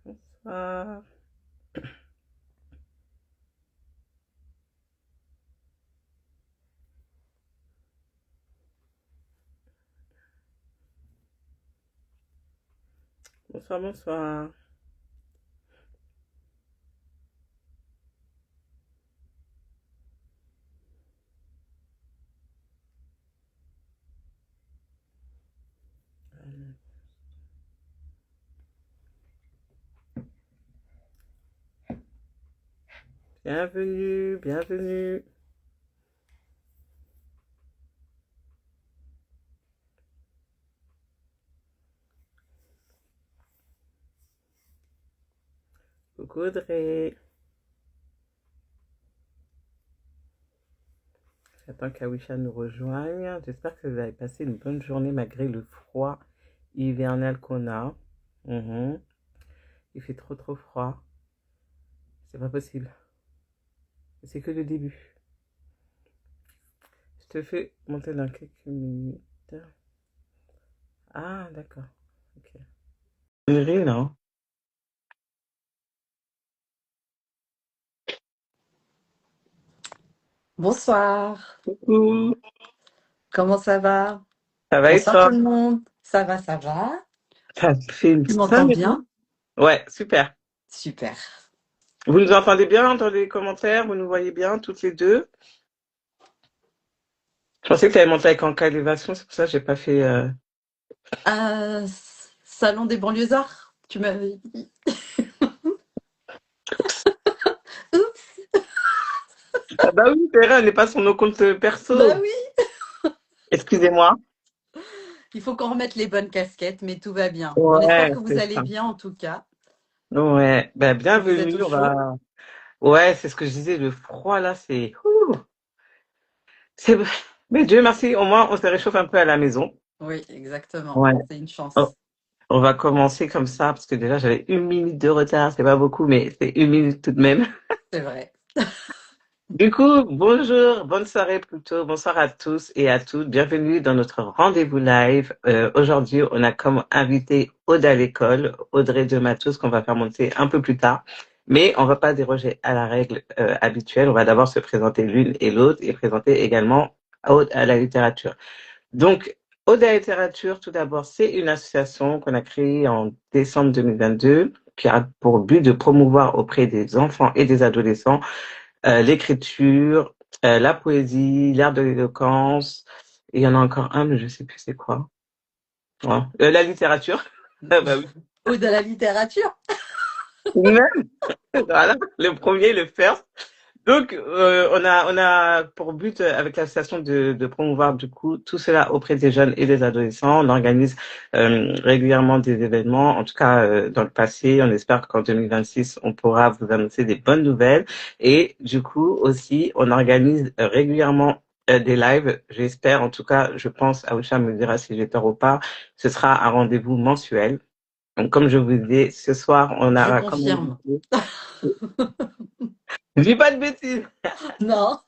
Bonsoir. Bonsoir, bonsoir. Bienvenue, bienvenue. Coucou Audrey. J'attends qu'Awisha nous rejoigne. J'espère que vous avez passé une bonne journée malgré le froid hivernal qu'on a. Mhm. Il fait trop trop froid. C'est pas possible. C'est que le début. Je te fais monter dans quelques minutes. Ah, d'accord. Ok. Une là. Bonsoir, Coucou. comment ça va? Ça va et Bonsoir toi? tout le monde, ça va, ça va? Ça fait une Tu 5 m'entends minutes. bien? Ouais, super. Super. Vous nous entendez bien dans les commentaires? Vous nous voyez bien toutes les deux? Je pensais que tu avais monté avec Anka Élévation, c'est pour ça que j'ai pas fait. Salon des banlieusards, tu m'avais dit. Oups, Ah bah oui, c'est vrai, on n'est pas sur nos comptes bah perso. oui, Excusez-moi. il faut qu'on remette les bonnes casquettes, mais tout va bien. On espère Ouais, que vous c'est allez ça. bien en tout cas, Ouais, ben que vous êtes au bienvenue. On chaud. va. Ouais, c'est ce que je disais. Le froid là, c'est. Ouh, c'est. Mais Dieu merci, au moins on se réchauffe un peu à la maison. Oui, exactement, Ouais. c'est une Oh, chance, on va commencer comme ça parce que déjà j'avais 1 minute de retard. C'est pas beaucoup, mais c'est 1 minute tout de même. c'est vrai. Du coup, bonjour, bonne soirée plutôt, bonsoir à tous et à toutes. Bienvenue dans notre rendez-vous live. Aujourd'hui, on a comme invité Aude à l'école, Audrey de Matos, qu'on va faire monter un peu plus tard. Mais on va pas déroger à la règle habituelle. On va d'abord se présenter l'une et l'autre et présenter également Aude à la littérature. Donc, Aude à la littérature, tout d'abord, c'est une association qu'on a créée en décembre 2022 qui a pour but de promouvoir auprès des enfants et des adolescents l'écriture, la poésie, l'art de l'éloquence, et il y en a encore un, mais je sais plus c'est quoi. Ouais. La littérature. Ah bah oui. Ou de la littérature. Même, voilà, le premier, le first. Donc, on a pour but, avec l'association, de promouvoir du coup tout cela auprès des jeunes et des adolescents. On organise régulièrement des événements. En tout cas, dans le passé, on espère qu'en 2026, on pourra vous annoncer des bonnes nouvelles. Et du coup, aussi, on organise régulièrement des lives. J'espère, en tout cas, je pense, Aoucha me dira si j'ai tort ou pas, ce sera un rendez-vous mensuel. Donc, comme je vous dis, ce soir, on Je aura comme confirme. invité. Je dis pas de bêtises. Non.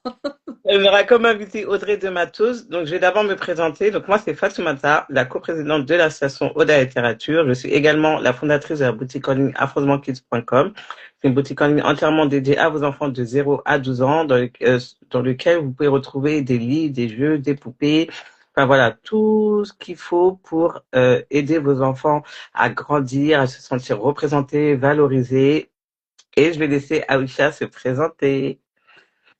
On aura comme invité Audrey de Matos. Donc, je vais d'abord me présenter. Donc, moi, c'est Fatoumata, la coprésidente de l'association Oda Littérature. Je suis également la fondatrice de la boutique en ligne affreusement-kids.com. C'est une boutique en ligne entièrement dédiée à vos enfants de 0 à 12 ans, dans lequel vous pouvez retrouver des livres, des jeux, des poupées. Enfin, voilà, tout ce qu'il faut pour aider vos enfants à grandir, à se sentir représentés, valorisés. Et je vais laisser Aisha se présenter.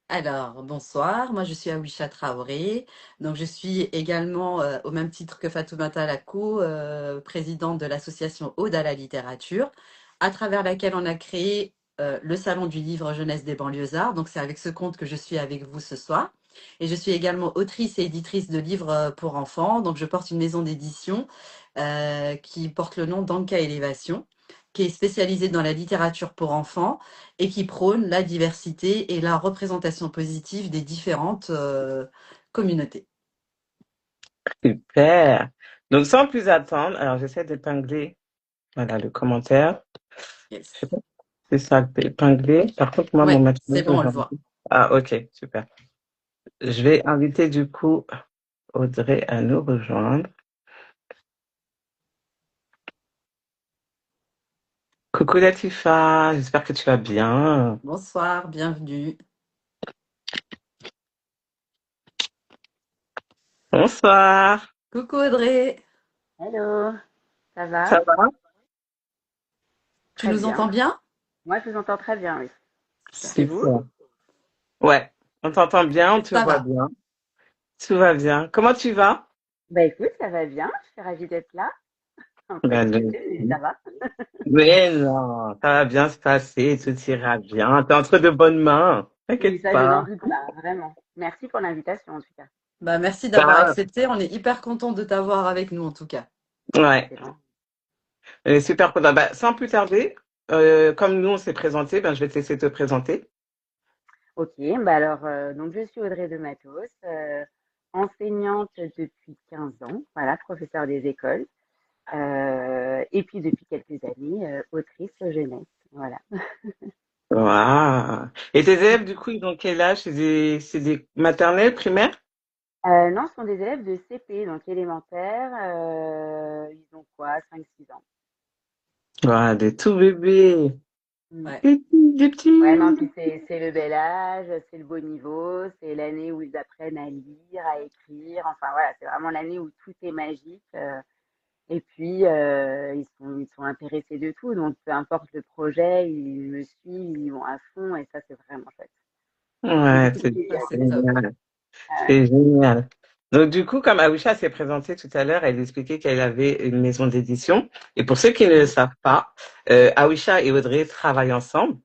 Alors, bonsoir, moi je suis Awisha Traoré, donc je suis également, au même titre que Fatoumata Lako, présidente de l'association Aude à la littérature, à travers laquelle on a créé le Salon du livre jeunesse des banlieusards, donc c'est avec ce compte que je suis avec vous ce soir. Et je suis également autrice et éditrice de livres pour enfants, donc je porte une maison d'édition qui porte le nom d'Anka Élévation, qui est spécialisée dans la littérature pour enfants et qui prône la diversité et la représentation positive des différentes communautés. Super. Donc, sans plus attendre, alors j'essaie d'épingler, voilà, le commentaire. Je sais Yes. pas si c'est ça, d'épingler. Par contre, moi, mon Ouais, matériel, c'est bon, on le j'en voit. ai. Ah, ok, super. Je vais inviter du coup Audrey à nous rejoindre. Coucou Latifa, j'espère que tu vas bien. Bonsoir, bienvenue. Bonsoir, Coucou Audrey, Hello, ça va? ça va? tu Très nous entends bien. bien? Moi, je vous entends très bien, oui. Super. Et vous? Super. Ouais, on t'entend bien, on te Ça voit va. bien. Tout va bien. Comment tu vas? Bah écoute, ça va bien. Je suis ravie d'être là. Un peu Ben, stressée, mais ça va. mais non, ça va bien se passer, tout ira bien. T'es entre de bonnes mains, Oui, t'inquiète ça, je n'en pas. doute pas, vraiment. Merci pour l'invitation, en tout cas. Bah, merci d'avoir Ça, accepté. On est hyper content de t'avoir avec nous en tout cas. ouais, C'est bon. on est super content. Bah, sans plus tarder, comme nous on s'est présenté, ben, je vais te laisser te présenter. Ok, bah alors, donc je suis Audrey de Matos, enseignante depuis 15 ans, voilà, professeure des écoles, et puis depuis quelques années, autrice jeunesse, voilà. Waouh. Et tes élèves, du coup, ils ont quel âge? C'est des maternelles, primaires? Non, ce sont des élèves de CP, donc élémentaire. Ils ont quoi? 5, 6 ans. Ouais, des tout bébés. Mm. Ouais. Des Ouais, non, petits. puis c'est le bel âge, c'est le beau niveau, c'est l'année où ils apprennent à lire, à écrire. Enfin voilà, c'est vraiment l'année où tout est magique. Et puis ils sont intéressés de tout, donc peu importe le projet, ils me suivent, ils vont à fond, et ça c'est vraiment chouette. J'ai Ouais, beaucoup de c'est Ça, plaisir. c'est top. génial. Ouais. C'est génial. Donc, du coup, comme Awisha s'est présentée tout à l'heure, elle expliquait qu'elle avait une maison d'édition. Et pour ceux qui ne le Mhm. savent pas, Awisha et Audrey travaillent ensemble.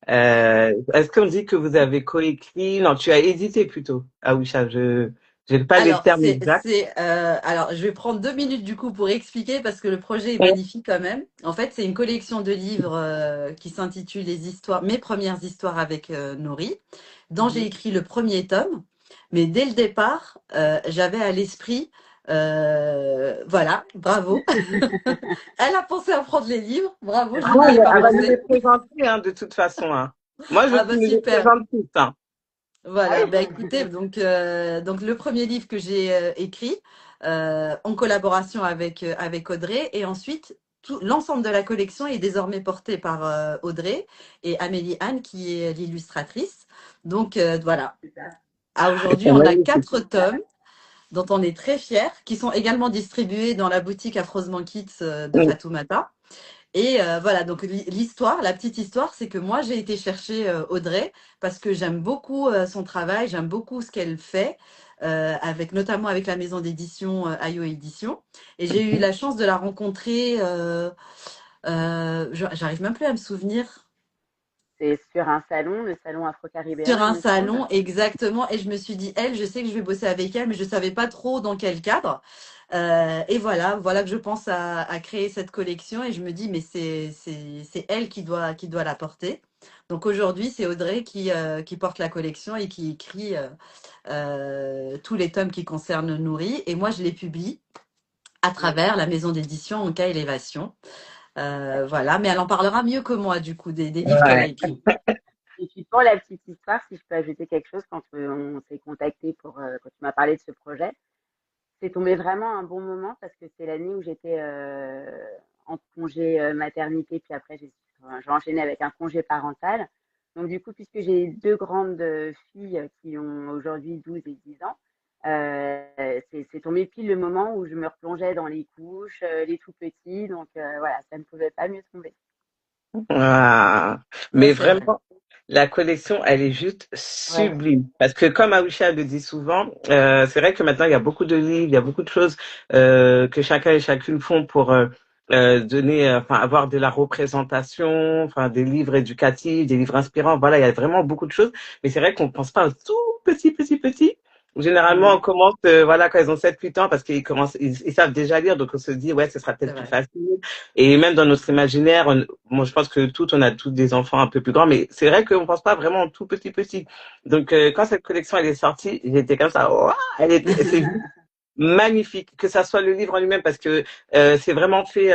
Est-ce qu'on dit que vous avez coécrit? Non, tu as édité plutôt, Awisha. Je n'ai pas les Alors, termes exacts. alors, je vais prendre 2 minutes du coup pour expliquer parce que le projet est magnifique quand même. En fait, c'est une collection de livres qui s'intitule Les histoires, mes premières histoires avec Nourri, dont j'ai Mhm. écrit le premier tome. Mais dès le départ, j'avais à l'esprit, voilà, bravo. Elle a pensé à prendre les livres, bravo, je Ah, n'y ai pas elle va nous les pensé. présenter, hein, de toute façon, hein. Moi, je Ah bah nous les super. présente tous, hein. Ah Voilà, bah oui. écoutez, donc le premier livre que j'ai écrit en collaboration avec Audrey, et ensuite l'ensemble de la collection est désormais porté par Audrey et Amélie Anne qui est l'illustratrice. Donc voilà, Super. à aujourd'hui C'est on a magnifique. 4 tomes dont on est très fiers, qui sont également distribués dans la boutique Affreusement Kids de Mm. Fatoumata. Et voilà, donc l'histoire, la petite histoire, c'est que moi j'ai été chercher Audrey parce que j'aime beaucoup son travail, j'aime beaucoup ce qu'elle fait, avec notamment avec la maison d'édition IO Édition. Et j'ai eu la chance de la rencontrer. J'arrive même plus à me souvenir. C'est sur un salon, le salon Sur afro-caribéen, il un me semble. salon, exactement. Et je me suis dit, elle, je sais que je vais bosser avec elle, mais je savais pas trop dans quel cadre. Et voilà que je pense à créer cette collection. Et je me dis, mais c'est elle qui doit la porter. Donc aujourd'hui, c'est Audrey qui porte la collection et qui écrit tous les tomes qui concernent Nourri. Et moi, je les publie à Oui. travers la maison d'édition en cas élévation. Voilà, mais elle en parlera mieux que moi, du coup, des livres qu'elle a Ouais. écrits. Et puis pour la petite histoire, si je peux ajouter quelque chose, quand on s'est contacté quand tu m'as parlé de ce projet, c'est tombé vraiment un bon moment parce que c'est l'année où j'étais en congé maternité, puis après j'ai enchaîné avec un congé parental. Donc du coup, puisque j'ai deux grandes filles qui ont aujourd'hui 12 et 10 ans, c'est tombé pile le moment où je me replongeais dans les couches, les tout petits. Donc voilà, ça ne pouvait pas mieux tomber. Ah. Ça, Mais c'est vrai. vraiment, la collection, elle est juste Ouais. sublime. Parce que comme Aoucha le dit souvent, c'est vrai que maintenant, il y a beaucoup de livres, il y a beaucoup de choses que chacun et chacune font pour donner, enfin, avoir de la représentation, enfin, des livres éducatifs, des livres inspirants. Voilà, il y a vraiment beaucoup de choses. Mais c'est vrai qu'on pense pas aux tout petits, petits, petits. Généralement, on Mm. commence, voilà, quand ils ont 7 8 ans, parce qu'ils commencent, ils savent déjà lire, donc on se dit, ouais, ce sera C'est peut-être plus vrai. facile. Et même dans notre imaginaire, moi, je pense que on a tous des enfants un peu plus grands, mais c'est vrai qu'on pense pas vraiment en tout petit petit. Donc, quand cette collection elle est sortie, j'étais comme ça, waouh, c'est magnifique, que ça soit le livre en lui-même, parce que c'est vraiment fait.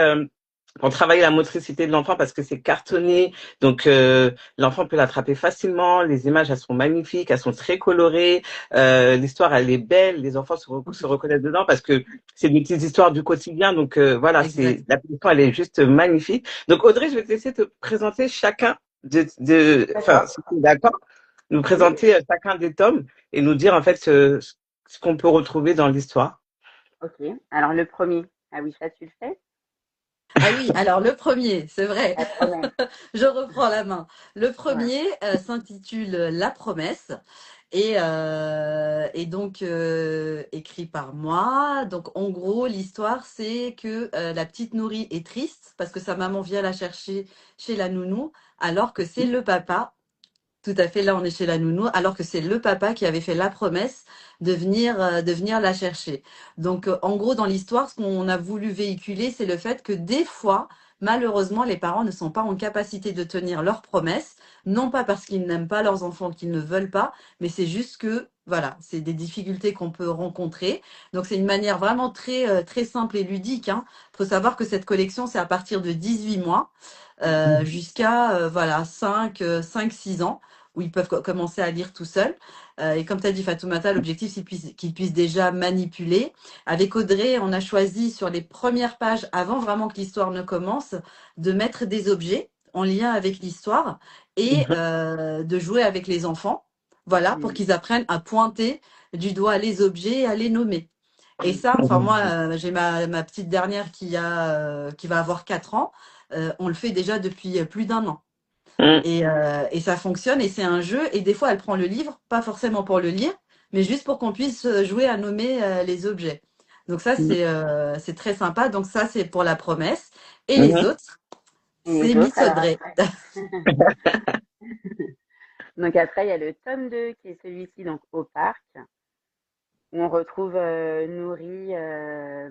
pour travailler la motricité de l'enfant parce que c'est cartonné, donc l'enfant peut l'attraper facilement. Les images, elles sont magnifiques, elles sont très colorées. L'histoire, elle est belle. Les enfants se reconnaissent dedans parce que c'est des petites histoires du quotidien. Donc voilà, Exact. la production, elle est juste magnifique. Donc Audrey, je vais te laisser te présenter chacun enfin, D'accord. si tu es d'accord, nous Oui. présenter chacun des tomes et nous dire en fait ce qu'on peut retrouver dans l'histoire. Ok. Alors le premier. Ah oui, ça tu le fais? Ah oui, alors le premier, c'est vrai, La promesse. je reprends la main. Le Ouais. premier s'intitule La promesse et donc écrit par moi. Donc en gros, l'histoire, c'est que la petite Nourri est triste parce que sa maman vient la chercher chez la nounou alors que c'est le papa. Tout à fait, là on est chez la nounou, alors que c'est le papa qui avait fait la promesse de venir la chercher. Donc en gros, dans l'histoire, ce qu'on a voulu véhiculer, c'est le fait que des fois, malheureusement, les parents ne sont pas en capacité de tenir leurs promesses, non pas parce qu'ils n'aiment pas leurs enfants, qu'ils ne veulent pas, mais c'est juste que, voilà, c'est des difficultés qu'on peut rencontrer. Donc c'est une manière vraiment très simple et ludique, hein. Faut savoir que cette collection, c'est à partir de 18 mois jusqu'à voilà 6 ans où ils peuvent commencer à lire tout seuls. Et comme tu as dit, Fatoumata, l'objectif, c'est qu'ils puissent déjà manipuler. Avec Audrey, on a choisi sur les premières pages, avant vraiment que l'histoire ne commence, de mettre des objets en lien avec l'histoire et de jouer avec les enfants. Voilà, pour Mm. qu'ils apprennent à pointer du doigt les objets et à les nommer. Et ça, enfin moi, j'ai ma petite dernière qui va avoir 4 ans. On le fait déjà depuis plus d'un an. Et ça fonctionne et c'est un jeu. Et des fois, elle prend le livre, pas forcément pour le lire, mais juste pour qu'on puisse jouer à nommer les objets. Donc ça, c'est très sympa. Donc ça, c'est pour la promesse. Et les autres, Et c'est les autres, Miss alors Audrey. après. Donc après, il y a le tome 2 qui est celui-ci, donc au parc, où on retrouve Nourri,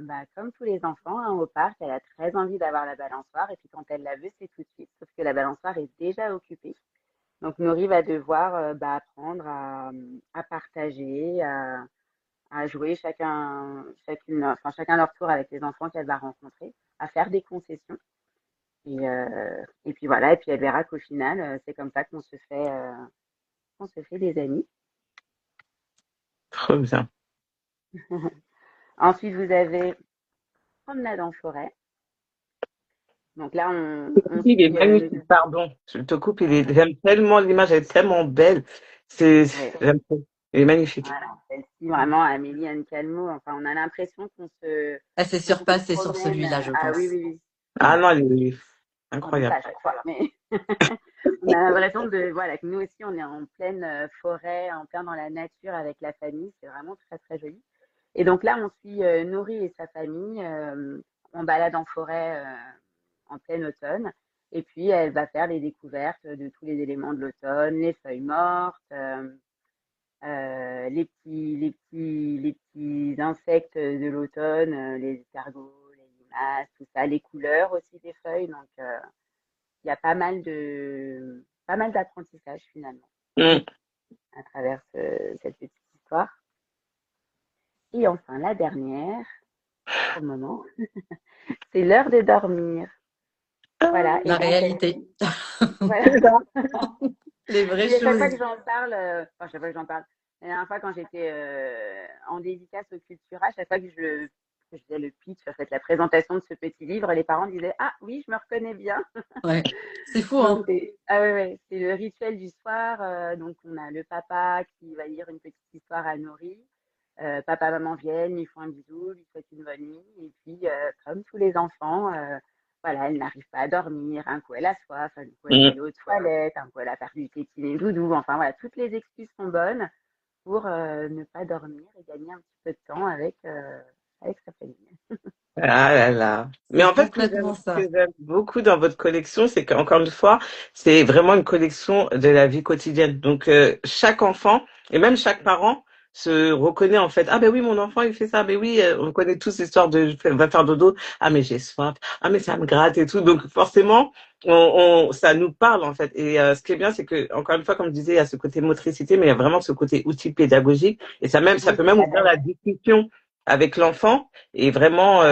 bah, comme tous les enfants, hein, au parc. Elle a très envie d'avoir la balançoire, et puis quand elle la veut, c'est tout de suite, sauf que la balançoire est déjà occupée. Donc Nourri va devoir bah, apprendre à partager, à jouer chacun leur tour avec les enfants qu'elle va rencontrer, à faire des concessions. Et puis voilà, et puis elle verra qu'au final, c'est comme ça qu'on se fait des amis. Trop bien. Ensuite, vous avez Promenade en forêt. Donc là, on Il est suit. magnifique, pardon. Je te coupe, j'aime tellement l'image, elle est tellement belle. Ouais, J'aime trop. Il est magnifique. voilà, celle-ci, vraiment, Amélie Anne Calmo. Enfin, on a l'impression Elle s'est qu'on se surpassée sur promène. celui-là, je Ah oui, pense. oui, oui. Ah Ouais. non, il est On dit ça incroyable. à chaque fois, mais on a l'impression voilà, que nous aussi, on est en pleine forêt, en plein dans la nature avec la famille. C'est vraiment très, très joli. Et donc là, on suit Nourri et sa famille en balade en forêt en plein automne. Et puis, elle va faire les découvertes de tous les éléments de l'automne, les feuilles mortes, les petits insectes de l'automne, les escargots, les limaces, tout ça, les couleurs aussi des feuilles. Donc, il y a pas mal d'apprentissage finalement Mm. à travers cette petite histoire. Et enfin, la dernière, pour le moment, c'est l'heure de dormir. Voilà, et La dans réalité, celle-ci, voilà. les vraies Puis à chaque fois choses. que j'en parle, enfin, chaque fois que j'en parle, la dernière fois quand j'étais en dédicace au Cultura, à chaque fois que je faisais le pitch, en fait, la présentation de ce petit livre, les parents disaient ah oui, je me reconnais bien. Ouais, c'est fou, Donc hein. ah ouais, ouais, c'est le rituel du soir. Donc on a le papa qui va lire une petite histoire à Nourri. Papa, maman viennent, lui font un bisou, lui souhaitent une bonne nuit. Et puis comme tous les enfants, voilà, elle n'arrive pas à dormir. Un coup elle a soif, un coup elle doit Mm. aller aux toilettes, un coup elle a perdu tétiner doudou. Enfin voilà, toutes les excuses sont bonnes pour ne pas dormir et gagner un petit peu de temps avec sa famille. Ah là là. Mais C'est en fait, complètement ce ça. que j'aime beaucoup dans votre collection, c'est qu'encore une fois, c'est vraiment une collection de la vie quotidienne. Donc, chaque enfant et même chaque parent se reconnaît en fait. Ah ben oui, mon enfant, il fait ça. Ben oui, on connaît tous l'histoire de va faire dodo. Ah mais j'ai soif. Ah mais ça me gratte et tout. Donc forcément, ça nous parle en fait. Et ce qui est bien, c'est que encore une fois, comme je disais, il y a ce côté motricité, mais il y a vraiment ce côté outil pédagogique. Et ça Oui, peut c'est même la ouvrir base. la discussion avec l'enfant et vraiment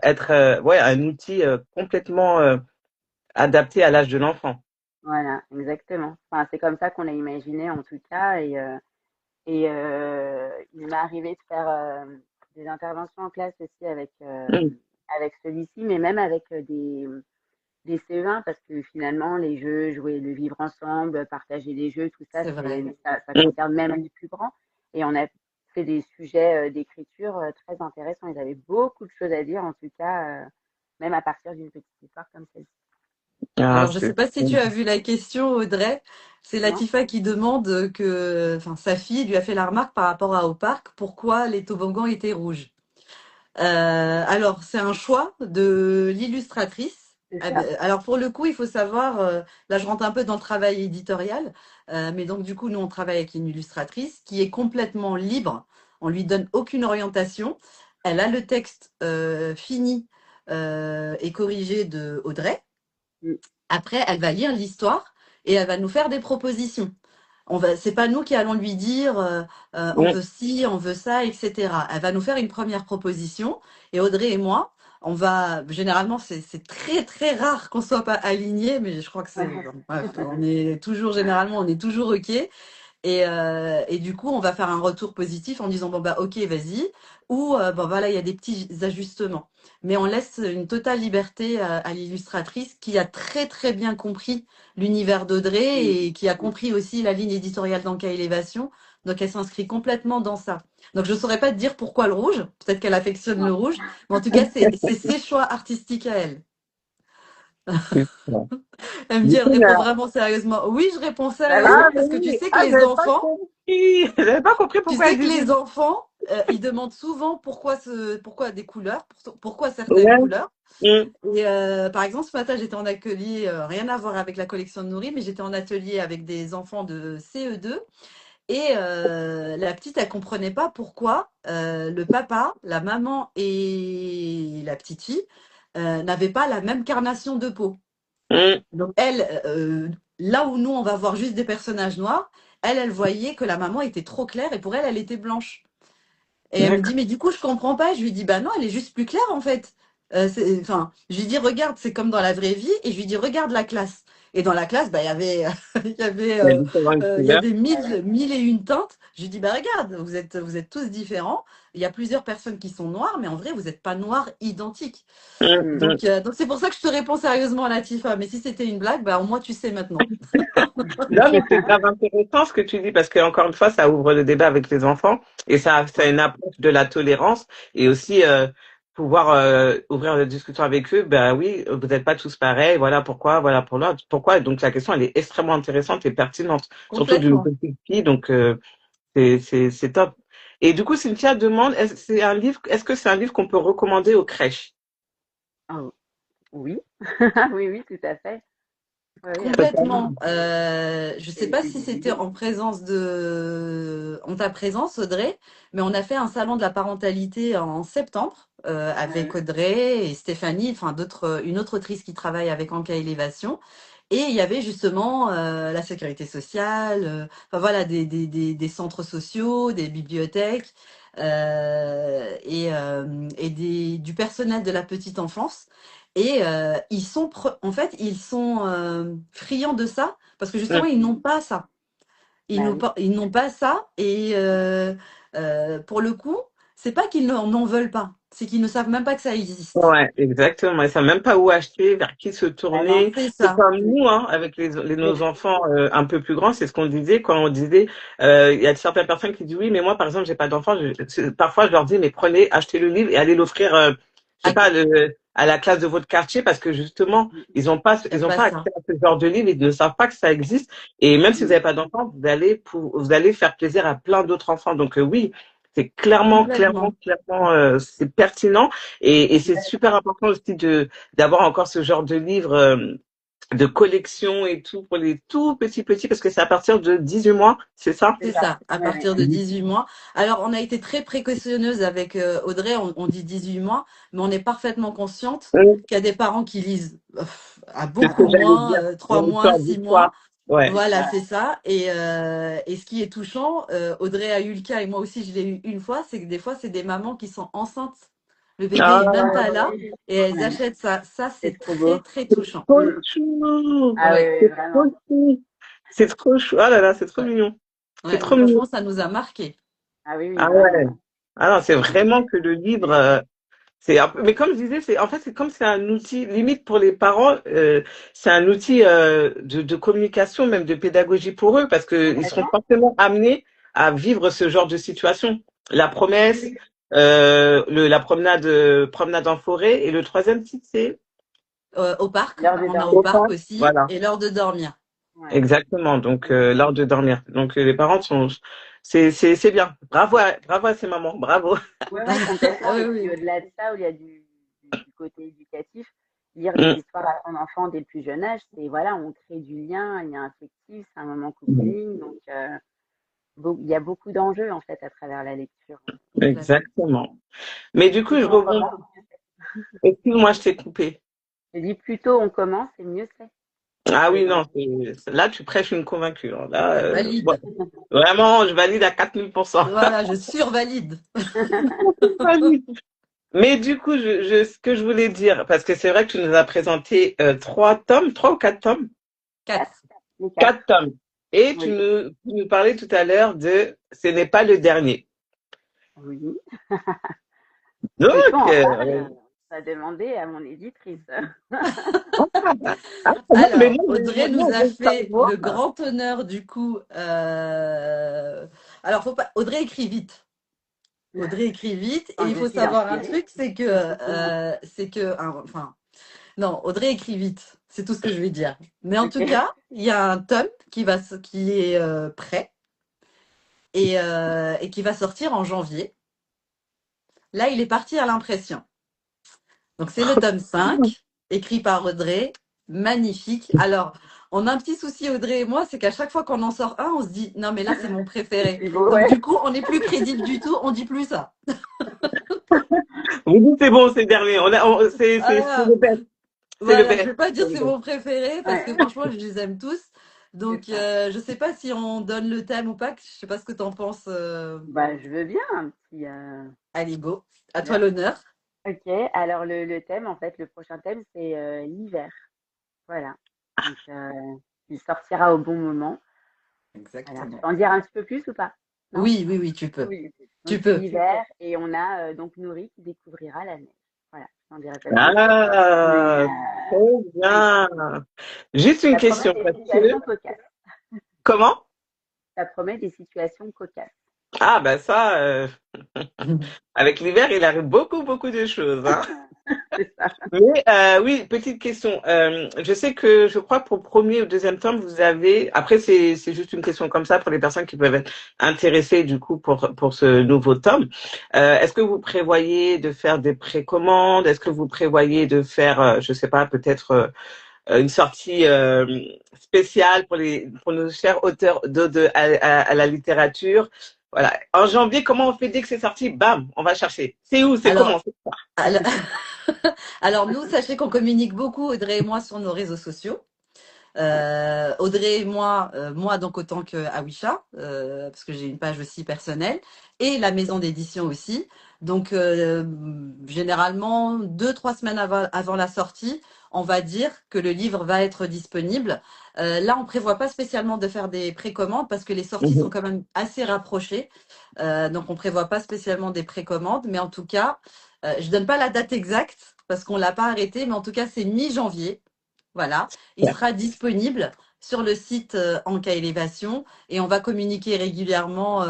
être ouais un outil complètement adapté à l'âge de l'enfant. Voilà, exactement. Enfin, c'est comme ça qu'on l'a imaginé en tout cas. Et il m'est arrivé de faire des interventions en classe aussi Mm. avec celui-ci, mais même avec des CE1, parce que finalement, les jeux, jouer, le vivre ensemble, partager des jeux, tout ça, C'est vrai. ça Mm. concerne même les plus grands. Et on a fait des sujets d'écriture très intéressants. Ils avaient beaucoup de choses à dire, en tout cas, même à partir d'une petite histoire comme celle-ci. Ah, Alors, je ne sais c'est pas si tu as vu la question, Audrey. C'est Non? Latifa qui demande que, enfin, sa fille lui a fait la remarque par rapport au parc, pourquoi les toboggans étaient rouges. Alors, c'est un choix de l'illustratrice. C'est Ah ça. ben, alors, pour le coup, il faut savoir, là, je rentre un peu dans le travail éditorial, mais donc, du coup, nous, on travaille avec une illustratrice qui est complètement libre. On lui donne aucune orientation. Elle a le texte fini et corrigé de Audrey. Mm. Après, elle va lire l'histoire et elle va nous faire des propositions. C'est pas nous qui allons lui dire on Mm. veut ci, on veut ça, etc. Elle va nous faire une première proposition et Audrey et moi, on va généralement c'est très très rare qu'on soit pas alignés, mais je crois que c'est Ouais. bref, on est toujours généralement on est toujours ok. Et du coup, on va faire un retour positif en disant bon bah ok, vas-y, ou bon voilà, il y a des petits ajustements. Mais on laisse une totale liberté à l'illustratrice qui a très très bien compris l'univers d'Audrey Mm. et qui a Mm. compris aussi la ligne éditoriale d'Anka Élévation. Donc elle s'inscrit complètement dans ça. Donc je ne saurais pas te dire pourquoi le rouge, peut-être qu'elle affectionne le Non. rouge, mais en tout cas c'est ses choix artistiques à elle. C'est ça. Elle me dit, Du elle coup, répond vraiment sérieusement. Oui, je réponds Bah oui. ah sérieusement parce que tu oui, sais que ah les j'avais pas enfants, compris, j'avais pas compris tu pourquoi sais elle que disait les enfants, ils demandent souvent pourquoi des couleurs, pourquoi ça. certaines Ouais. couleurs. Mm. Et par exemple, ce matin, j'étais en atelier, rien à voir avec la collection de nourris, mais j'étais en atelier avec des enfants de CE2 et la petite, elle comprenait pas pourquoi le papa, la maman et la petite fille n'avaient pas la même carnation de peau. Mm. Donc elle, là où nous, on va voir juste des personnages noirs, elle voyait que la maman était trop claire et pour elle, elle était blanche. Et elle me dit, D'accord. mais du coup, je comprends pas. Je lui dis, bah non, elle est juste plus claire en fait. Enfin, je lui dis, regarde, c'est comme dans la vraie vie. Et je lui dis, regarde la classe. Et dans la classe, bah, il y avait, Il y a différentes il y couleurs. avait mille et une teintes. Je lui dis, bah regarde, vous êtes tous différents. Il y a plusieurs personnes qui sont noires, mais en vrai, vous n'êtes pas noirs identiques. Mm, Mm. mm. Donc c'est pour ça que je te réponds sérieusement, Latifa. Mais si c'était une blague, bah au moins tu sais maintenant. Non, mais c'est grave intéressant ce que tu dis parce que encore une fois, ça ouvre le débat avec les enfants et ça a une approche de la tolérance et aussi pouvoir ouvrir la discussion avec eux. Ben oui, vous n'êtes pas tous pareils. Voilà pourquoi. Voilà pour l'autre. Pourquoi. Donc la question elle est extrêmement intéressante et pertinente, surtout d'une Complètement. petite fille. Donc c'est top. Et du coup, Cynthia demande, est-ce que c'est un livre qu'on peut recommander aux crèches? Oh, oui. Oui, oui, tout à fait. Oui, oui, absolument. Complètement. Je sais pas C'est si du c'était bébé. en ta présence, Audrey, mais on a fait un salon de la parentalité en septembre avec Ouais. Audrey et Stéphanie, enfin une autre autrice qui travaille avec Anka Élévation. Et il y avait justement la sécurité sociale, enfin voilà, des centres sociaux, des bibliothèques et du personnel de la petite enfance. Et en fait, ils sont friands de ça parce que justement, ils n'ont pas ça. Bah oui. Ils n'ont pas ça. Et pour le coup, c'est pas qu'ils n'en veulent pas, c'est qu'ils ne savent même pas que ça existe. Ouais, exactement. Ils savent même pas où acheter, vers qui se Bah non. tourner. C'est C'est ça. comme nous, hein, avec nos enfants un peu plus grands, c'est ce qu'on disait quand on disait, il y a certaines personnes qui disent oui, mais moi, par exemple, j'ai pas d'enfant. Parfois, je leur dis, mais prenez, achetez le livre et allez l'offrir, je sais Ah, pas, à la classe de votre quartier, parce que justement, il n'y a ils ont pas pas ça. accès à ce genre de livre, ils ne savent pas que ça existe. Et même si vous Mm. n'avez pas d'enfant, vous allez faire plaisir à plein d'autres enfants. Donc oui, c'est Complètement. clairement, c'est pertinent. Et c'est super important aussi d'avoir encore ce genre de livre de collection et tout pour les tout petits parce que c'est à partir de 18 mois, c'est ça? C'est C'est ça. ça, à Ouais, ouais. partir de 18 mois. Alors, on a été très précautionneuse avec Audrey, on dit 18 mois, mais on est parfaitement consciente Oui, qu'il y a des parents qui lisent à c'est ce que beaucoup j'allais moins, dire. 3 Une mois, histoire 6 mois. d'histoire. Ouais. Voilà, c'est ça. Et ce qui est touchant, Audrey a eu le cas et moi aussi je l'ai eu une fois, c'est que des fois c'est des mamans qui sont enceintes. Le bébé Ah, est même Ah pas là oui, et elles ouais, achètent ça. Ça, c'est c'est trop beau. très très touchant. trop Mm. chou. Ah oui, Ouais, oui, C'est trop vraiment. chou. C'est trop chou. Ah là là, c'est trop ouais, mignon. C'est ouais. trop mignon. Franchement, ça nous a marqué. Ah oui, oui, Ah vraiment. ouais. Ah non, c'est Mm. vraiment que le livre, c'est un peu, mais comme je disais, c'est en fait c'est comme c'est un outil limite pour les parents, c'est un outil de communication, même de pédagogie pour eux, parce que ils seront Complètement. forcément amenés à vivre ce genre de situation. La promesse, la promenade en forêt, et le troisième titre c'est Au parc, L'heure de on a au au dormir. parc parc. aussi Voilà, et l'heure de dormir. Ouais. exactement. Donc Mm. l'heure de dormir. Donc les parents sont, c'est bien. Bravo à ces mamans, bravo. Ouais, ouais, complètement. Ah oui, Et puis oui. au-delà de ça, où il y a du côté éducatif, lire des Mm. histoires à son enfant dès le plus jeune âge, c'est voilà, on crée du lien, il y a un affectif, c'est un moment cocooning, donc il y a beaucoup d'enjeux en fait à travers la lecture. Complètement. Exactement. Mais du coup, Plus je tôt on rebondis. commence, Excuse-moi, je t'ai coupé. je dis plus tôt on commence, et mieux c'est Ah pour oui, les non, enfants. là, tu prêches une convaincue. Hein. Là, ouais. Valide. Vraiment, je valide à 4000%. Voilà, je survalide. Mais du coup, ce que je voulais dire, parce que c'est vrai que tu nous as présenté trois tomes, trois ou quatre tomes, Quatre. Quatre, les quatre, quatre tomes. Et oui. tu nous parlais tout à l'heure de ce n'est pas le dernier. Oui. Est-ce qu'on Donc, en parle? Ça a demandé à mon éditrice. non, mais Alors, Audrey moi, nous je a veux fait savoir. le grand honneur du coup. Alors, faut pas. Audrey écrit vite. Audrey écrit vite et Quand il je faut suis savoir un inspirée. truc, enfin, non, Audrey écrit vite. C'est tout ce que je vais dire. Mais en tout Ok. cas, il y a un tome qui est prêt et qui va sortir en janvier. Là, il est parti à l'impression. Donc, c'est le tome 5, écrit par Audrey. Magnifique. Alors, on a un petit souci, Audrey et moi, c'est qu'à chaque fois qu'on en sort un, on se dit, non, mais là, c'est mon C'est préféré. plus beau, Donc, ouais. du coup, on n'est plus crédible du tout, on dit plus ça. Vous dites c'est bon, c'est le dernier. C'est Voilà, le best. C'est le voilà, je best. vais pas C'est dire le c'est best. mon préféré parce que Ouais, franchement, je les aime tous. c'est Donc, ça. je sais pas si on donne le thème ou pas. Je sais pas ce que tu en penses. Bah, je veux bien un petit Allez, go. À toi teaser. l'honneur. Ok, alors le thème, en fait, le prochain thème, c'est l'hiver. Voilà. Donc, il sortira au bon moment. Voilà. Je Exactement. peux en dire un petit peu plus ou pas? Non? Oui, oui, oui, tu peux. Oui. Donc, Tu c'est peux. l'hiver et on a donc Nourri qui découvrira la neige. Voilà, je n'en dirai pas plus. Mais Ah, trop oui, bien. Juste une ça promet question, des parce que, situations cocasses. comment? Ça promet des situations cocasses. Ah, ben ça, avec l'hiver, il arrive beaucoup de choses, hein. C'est ça. Mais oui, petite question. Je sais que je crois pour le premier ou deuxième tome, vous avez. Après, c'est juste une question comme ça pour les personnes qui peuvent être intéressées du coup pour ce nouveau tome. Est-ce que vous prévoyez de faire des précommandes? Est-ce que vous prévoyez de faire, je sais pas, peut-être une sortie spéciale pour nos chers auteurs d'ode à la littérature? Voilà. En janvier, comment on fait dès que c'est sorti? Bam, on va chercher. C'est où? C'est comment? Alors, alors, alors, nous, sachez qu'on communique beaucoup, Audrey et moi, sur nos réseaux sociaux. Audrey et moi donc autant que Awisha, parce que j'ai une page aussi personnelle, et la maison d'édition aussi. Donc généralement 2, 3 semaines avant la sortie, on va dire que le livre va être disponible. Là, on prévoit pas spécialement de faire des précommandes parce que les sorties sont Mhm. quand même assez rapprochées. Donc on prévoit pas spécialement des précommandes, mais en tout cas, je donne pas la date exacte parce qu'on l'a pas arrêté, mais en tout cas c'est mi-janvier. Voilà, il sera disponible sur le site Anka Élévation et on va communiquer régulièrement,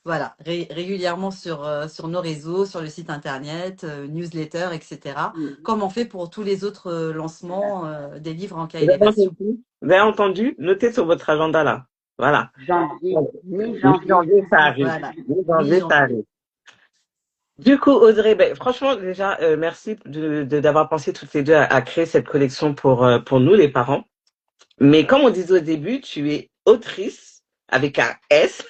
voilà, régulièrement sur nos réseaux, sur le site internet, newsletter, etc. Mhm. Comme on fait pour tous les autres lancements des livres Anka Vous avez Élévation. entendu? Vous avez entendu? Notez sur votre agenda là. Voilà. Janvier, Voilà. mi-janvier. Mi-janvier, ça arrive. Voilà, Mi-janvier, ça mi-janvier. arrive. Du coup, Audrey, ben, franchement, déjà, merci d'avoir pensé toutes les deux à créer cette collection pour nous, les parents. Mais comme on disait au début, tu es autrice avec un S.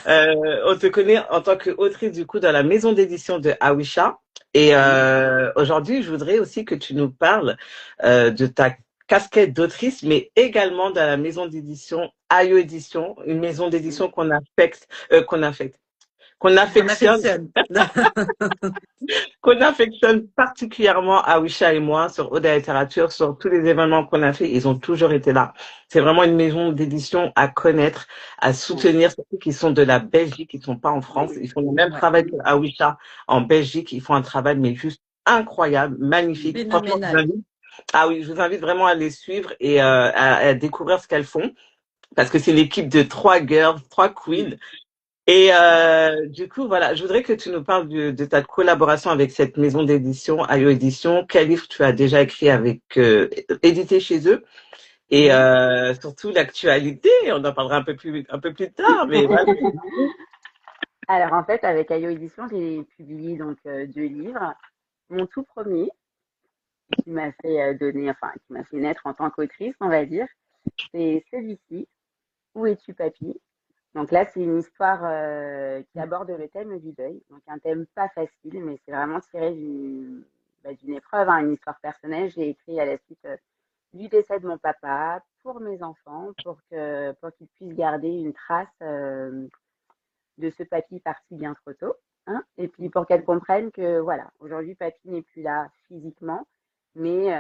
On te connaît en tant qu'autrice, du coup, dans la maison d'édition de Awisha. Et Oui. aujourd'hui, je voudrais aussi que tu nous parles de ta casquette d'autrice, mais également dans la maison d'édition Ayo Édition, une maison d'édition qu'on On affectionne, affectionne. qu'on affectionne particulièrement Awisha et moi sur Oda Littérature, sur tous les événements qu'on a fait, ils ont toujours été là. C'est vraiment une maison d'édition à connaître, à soutenir, surtout qui sont de la Belgique, qui sont pas en France. Ils font le même Ouais. travail que Awisha en Belgique. Ils font un travail, mais juste incroyable, magnifique. Franchement, Phénoménal. ah oui, je vous invite vraiment à les suivre et à découvrir ce qu'elles font, parce que c'est une équipe de 3 girls, 3 queens. Et du coup, voilà, je voudrais que tu nous parles de ta collaboration avec cette maison d'édition, Ayo Édition. Quel livre tu as déjà écrit avec, édité chez eux? Et surtout l'actualité, on en parlera un peu plus tard, mais voilà. Alors en fait, avec Ayo Édition, j'ai publié donc 2 livres. Mon tout premier, qui m'a fait donner, enfin qui m'a fait naître en tant qu'autrice, on va dire, c'est celui-ci, Où es-tu, papy? Donc là, c'est une histoire qui aborde le thème du deuil. Donc un thème pas facile, mais c'est vraiment tiré d'une épreuve, hein, une histoire personnelle. J'ai écrit à la suite du décès de mon papa pour mes enfants, pour qu'ils puissent garder une trace de ce papy parti bien trop tôt. Hein, et puis pour qu'elles comprennent que voilà, aujourd'hui papy n'est plus là physiquement, mais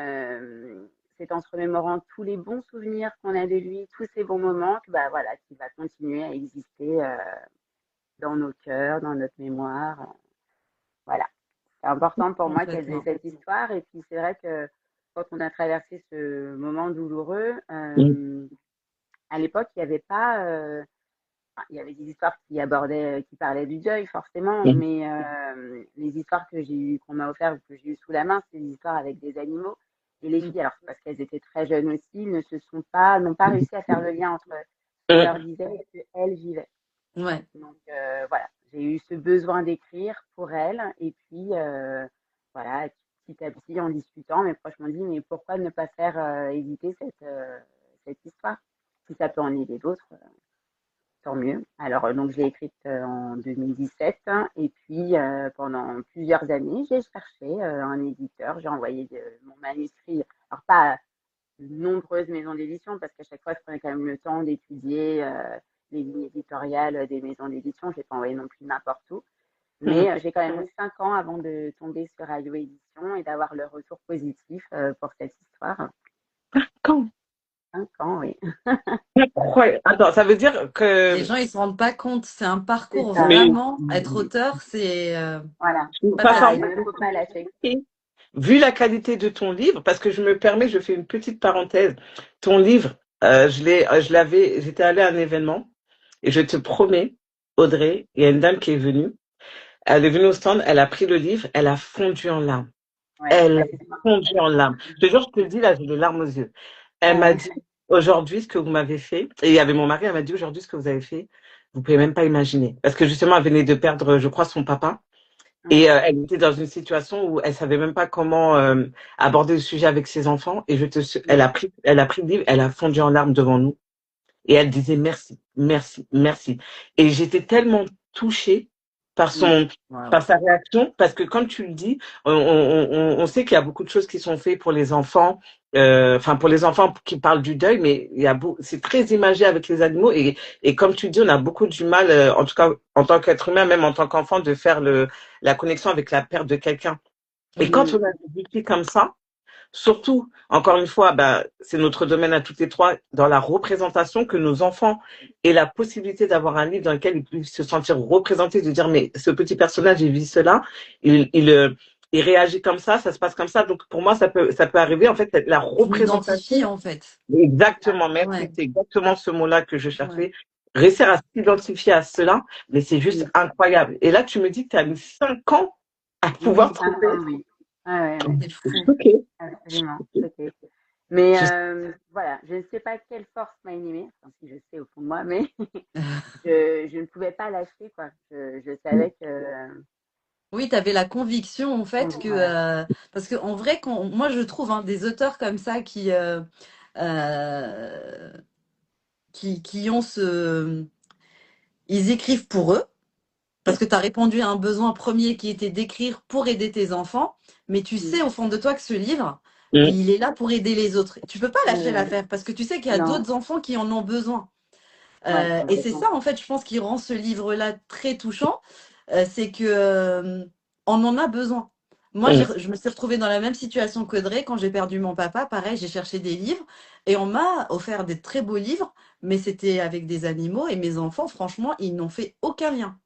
c'est en se remémorant tous les bons souvenirs qu'on a de lui, tous ces bons moments, que bah voilà, qu'il va continuer à exister dans nos cœurs, dans notre mémoire. Voilà, c'est important pour moi qu'elles aient Complètement. cette histoire. Et puis c'est vrai que quand on a traversé ce moment douloureux, à l'époque, il n'y avait pas il y avait des histoires qui abordaient, qui parlaient du deuil, forcément, mais les histoires qu'on m'a offert, que j'ai eu sous la main, c'est des histoires avec des animaux. Et les filles, alors c'est parce qu'elles étaient très jeunes aussi, n'ont pas réussi à faire le lien entre ce qu'on leur disait et ce qu'elles vivaient. Ouais. Donc voilà, j'ai eu ce besoin d'écrire pour elles, et puis voilà, petit à petit, en discutant, mes proches m'ont dit, mais pourquoi ne pas faire éditer cette histoire? Si ça peut en aider d'autres, tant mieux. Alors, donc, je l'ai écrite en 2017, hein, et puis pendant plusieurs années, j'ai cherché un éditeur. J'ai envoyé mon manuscrit, alors pas à de nombreuses maisons d'édition, parce qu'à chaque fois, je prenais quand même le temps d'étudier les lignes éditoriales des maisons d'édition. Je n'ai pas envoyé non plus n'importe où. Mais j'ai quand même eu 5 ans avant de tomber sur Ayo Édition et d'avoir le retour positif pour cette histoire. Quand? 5 ans, oui. Incroyable. Attends, ça veut dire Les que, gens, ils se rendent pas compte. C'est un C'est parcours ça. mais, vraiment. Être auteur, c'est Voilà. pas pas Voilà, il facile. ne faut pas lâcher. vu la qualité de ton livre, parce que je me permets, je fais une petite parenthèse. Ton livre, j'étais allée à un événement et je te promets, Audrey, il y a une dame qui est venue. Elle est venue au stand, elle a pris le livre, elle a fondu en larmes. Ouais, Elle a c'est ça. fondu en larmes. Je te jure, je te le dis là, j'ai les larmes aux yeux. Elle m'a Ouais. dit, aujourd'hui, ce que vous m'avez fait, et il y avait mon mari, elle m'a dit, aujourd'hui, ce que vous avez fait, vous pouvez même pas imaginer. Parce que justement, elle venait de perdre, je crois, son papa. Et elle était dans une situation où elle savait même pas comment aborder le sujet avec ses enfants. Et elle a pris le livre, elle a fondu en larmes devant nous. Et elle disait merci, merci, merci. Et j'étais tellement touchée par Wow. par sa réaction, parce que comme tu le dis, on sait qu'il y a beaucoup de choses qui sont faites pour les enfants, enfin pour les enfants qui parlent du deuil, mais c'est très imagé avec les animaux. Et comme tu dis, on a beaucoup du mal, en tout cas en tant qu'être humain, même en tant qu'enfant, de faire la connexion avec la perte de quelqu'un. Et Oui. quand on a des outils comme ça, surtout, encore une fois, bah, c'est notre domaine à toutes les trois, dans la représentation, que nos enfants aient la possibilité d'avoir un livre dans lequel ils puissent se sentir représentés, de dire, mais ce petit personnage, il vit cela, il réagit comme ça se passe comme ça. Donc, pour moi, ça peut arriver, en fait, la Je m'identifie représentation. en fait. Exactement, merci, Ouais. c'est exactement ce mot-là que je Ouais. cherchais. Réussir à s'identifier à cela, mais c'est juste incroyable. Et là, tu me dis que tu as mis 5 ans à J'ai mis pouvoir 5 trouver. ans, oui. Ouais, ouais, C'est fou. Ok. absolument. Ok. Mais Je- voilà, je ne sais pas quelle force m'a animée, enfin, si je sais au fond de moi, mais je ne pouvais pas lâcher, quoi. Je savais que. Oui, tu avais la conviction en fait que Voilà. parce que en vrai, moi je trouve hein, des auteurs comme ça euh, qui ont ils écrivent pour eux. Parce que tu as répondu à un besoin premier qui était d'écrire pour aider tes enfants, mais tu sais au fond de toi que ce livre, et Mm, il est là pour aider les autres. Tu peux pas lâcher Euh, l'affaire parce que tu sais qu'il y a non, d'autres enfants qui en ont besoin. ouais, Et c'est complètement. ça, en fait, je pense, qui rend ce livre-là très touchant, c'est que on en a besoin. Moi, mm, je me suis retrouvée dans la même situation qu'Audrey quand j'ai perdu mon papa. Pareil, j'ai cherché des livres et on m'a offert des très beaux livres, mais c'était avec des animaux et mes enfants, franchement, ils n'ont fait aucun lien.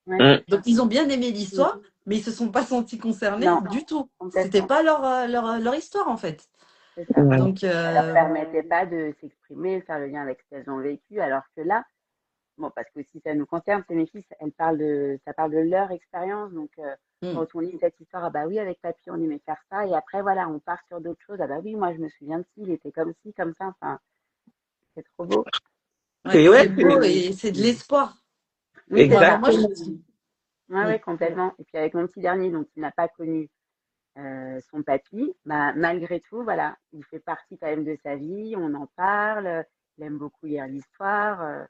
Ouais, mm. c'est Donc, ça. ils ont bien aimé Mm. l'histoire, mais ils se sont pas sentis concernés Non, du tout. C'était complètement. pas leur histoire, en fait. C'est ça. Ouais. Donc, Ça leur permettait pas de s'exprimer, de faire le lien avec ce qu'elles ont vécu, alors que là, bon, parce que si ça nous concerne, c'est mes fils, ça parle de leur expérience. Donc, hmm, quand on lit cette histoire, ah bah oui, avec papy, on aimait faire ça. Et après, voilà, on part sur d'autres choses. Ah bah oui, moi, je me souviens de ci, il était comme ci, comme ça. Enfin, c'est trop beau. ouais, Et c'est ouais, beau et c'est de l'espoir. Oui, c'est Voilà, ça. moi, je... exactement. Ouais, Hmm, ouais, complètement. Et puis, avec mon petit dernier, donc, qui n'a pas connu son papy, bah, malgré tout, voilà, il fait partie quand même de sa vie. On en parle. Il aime beaucoup lire l'histoire.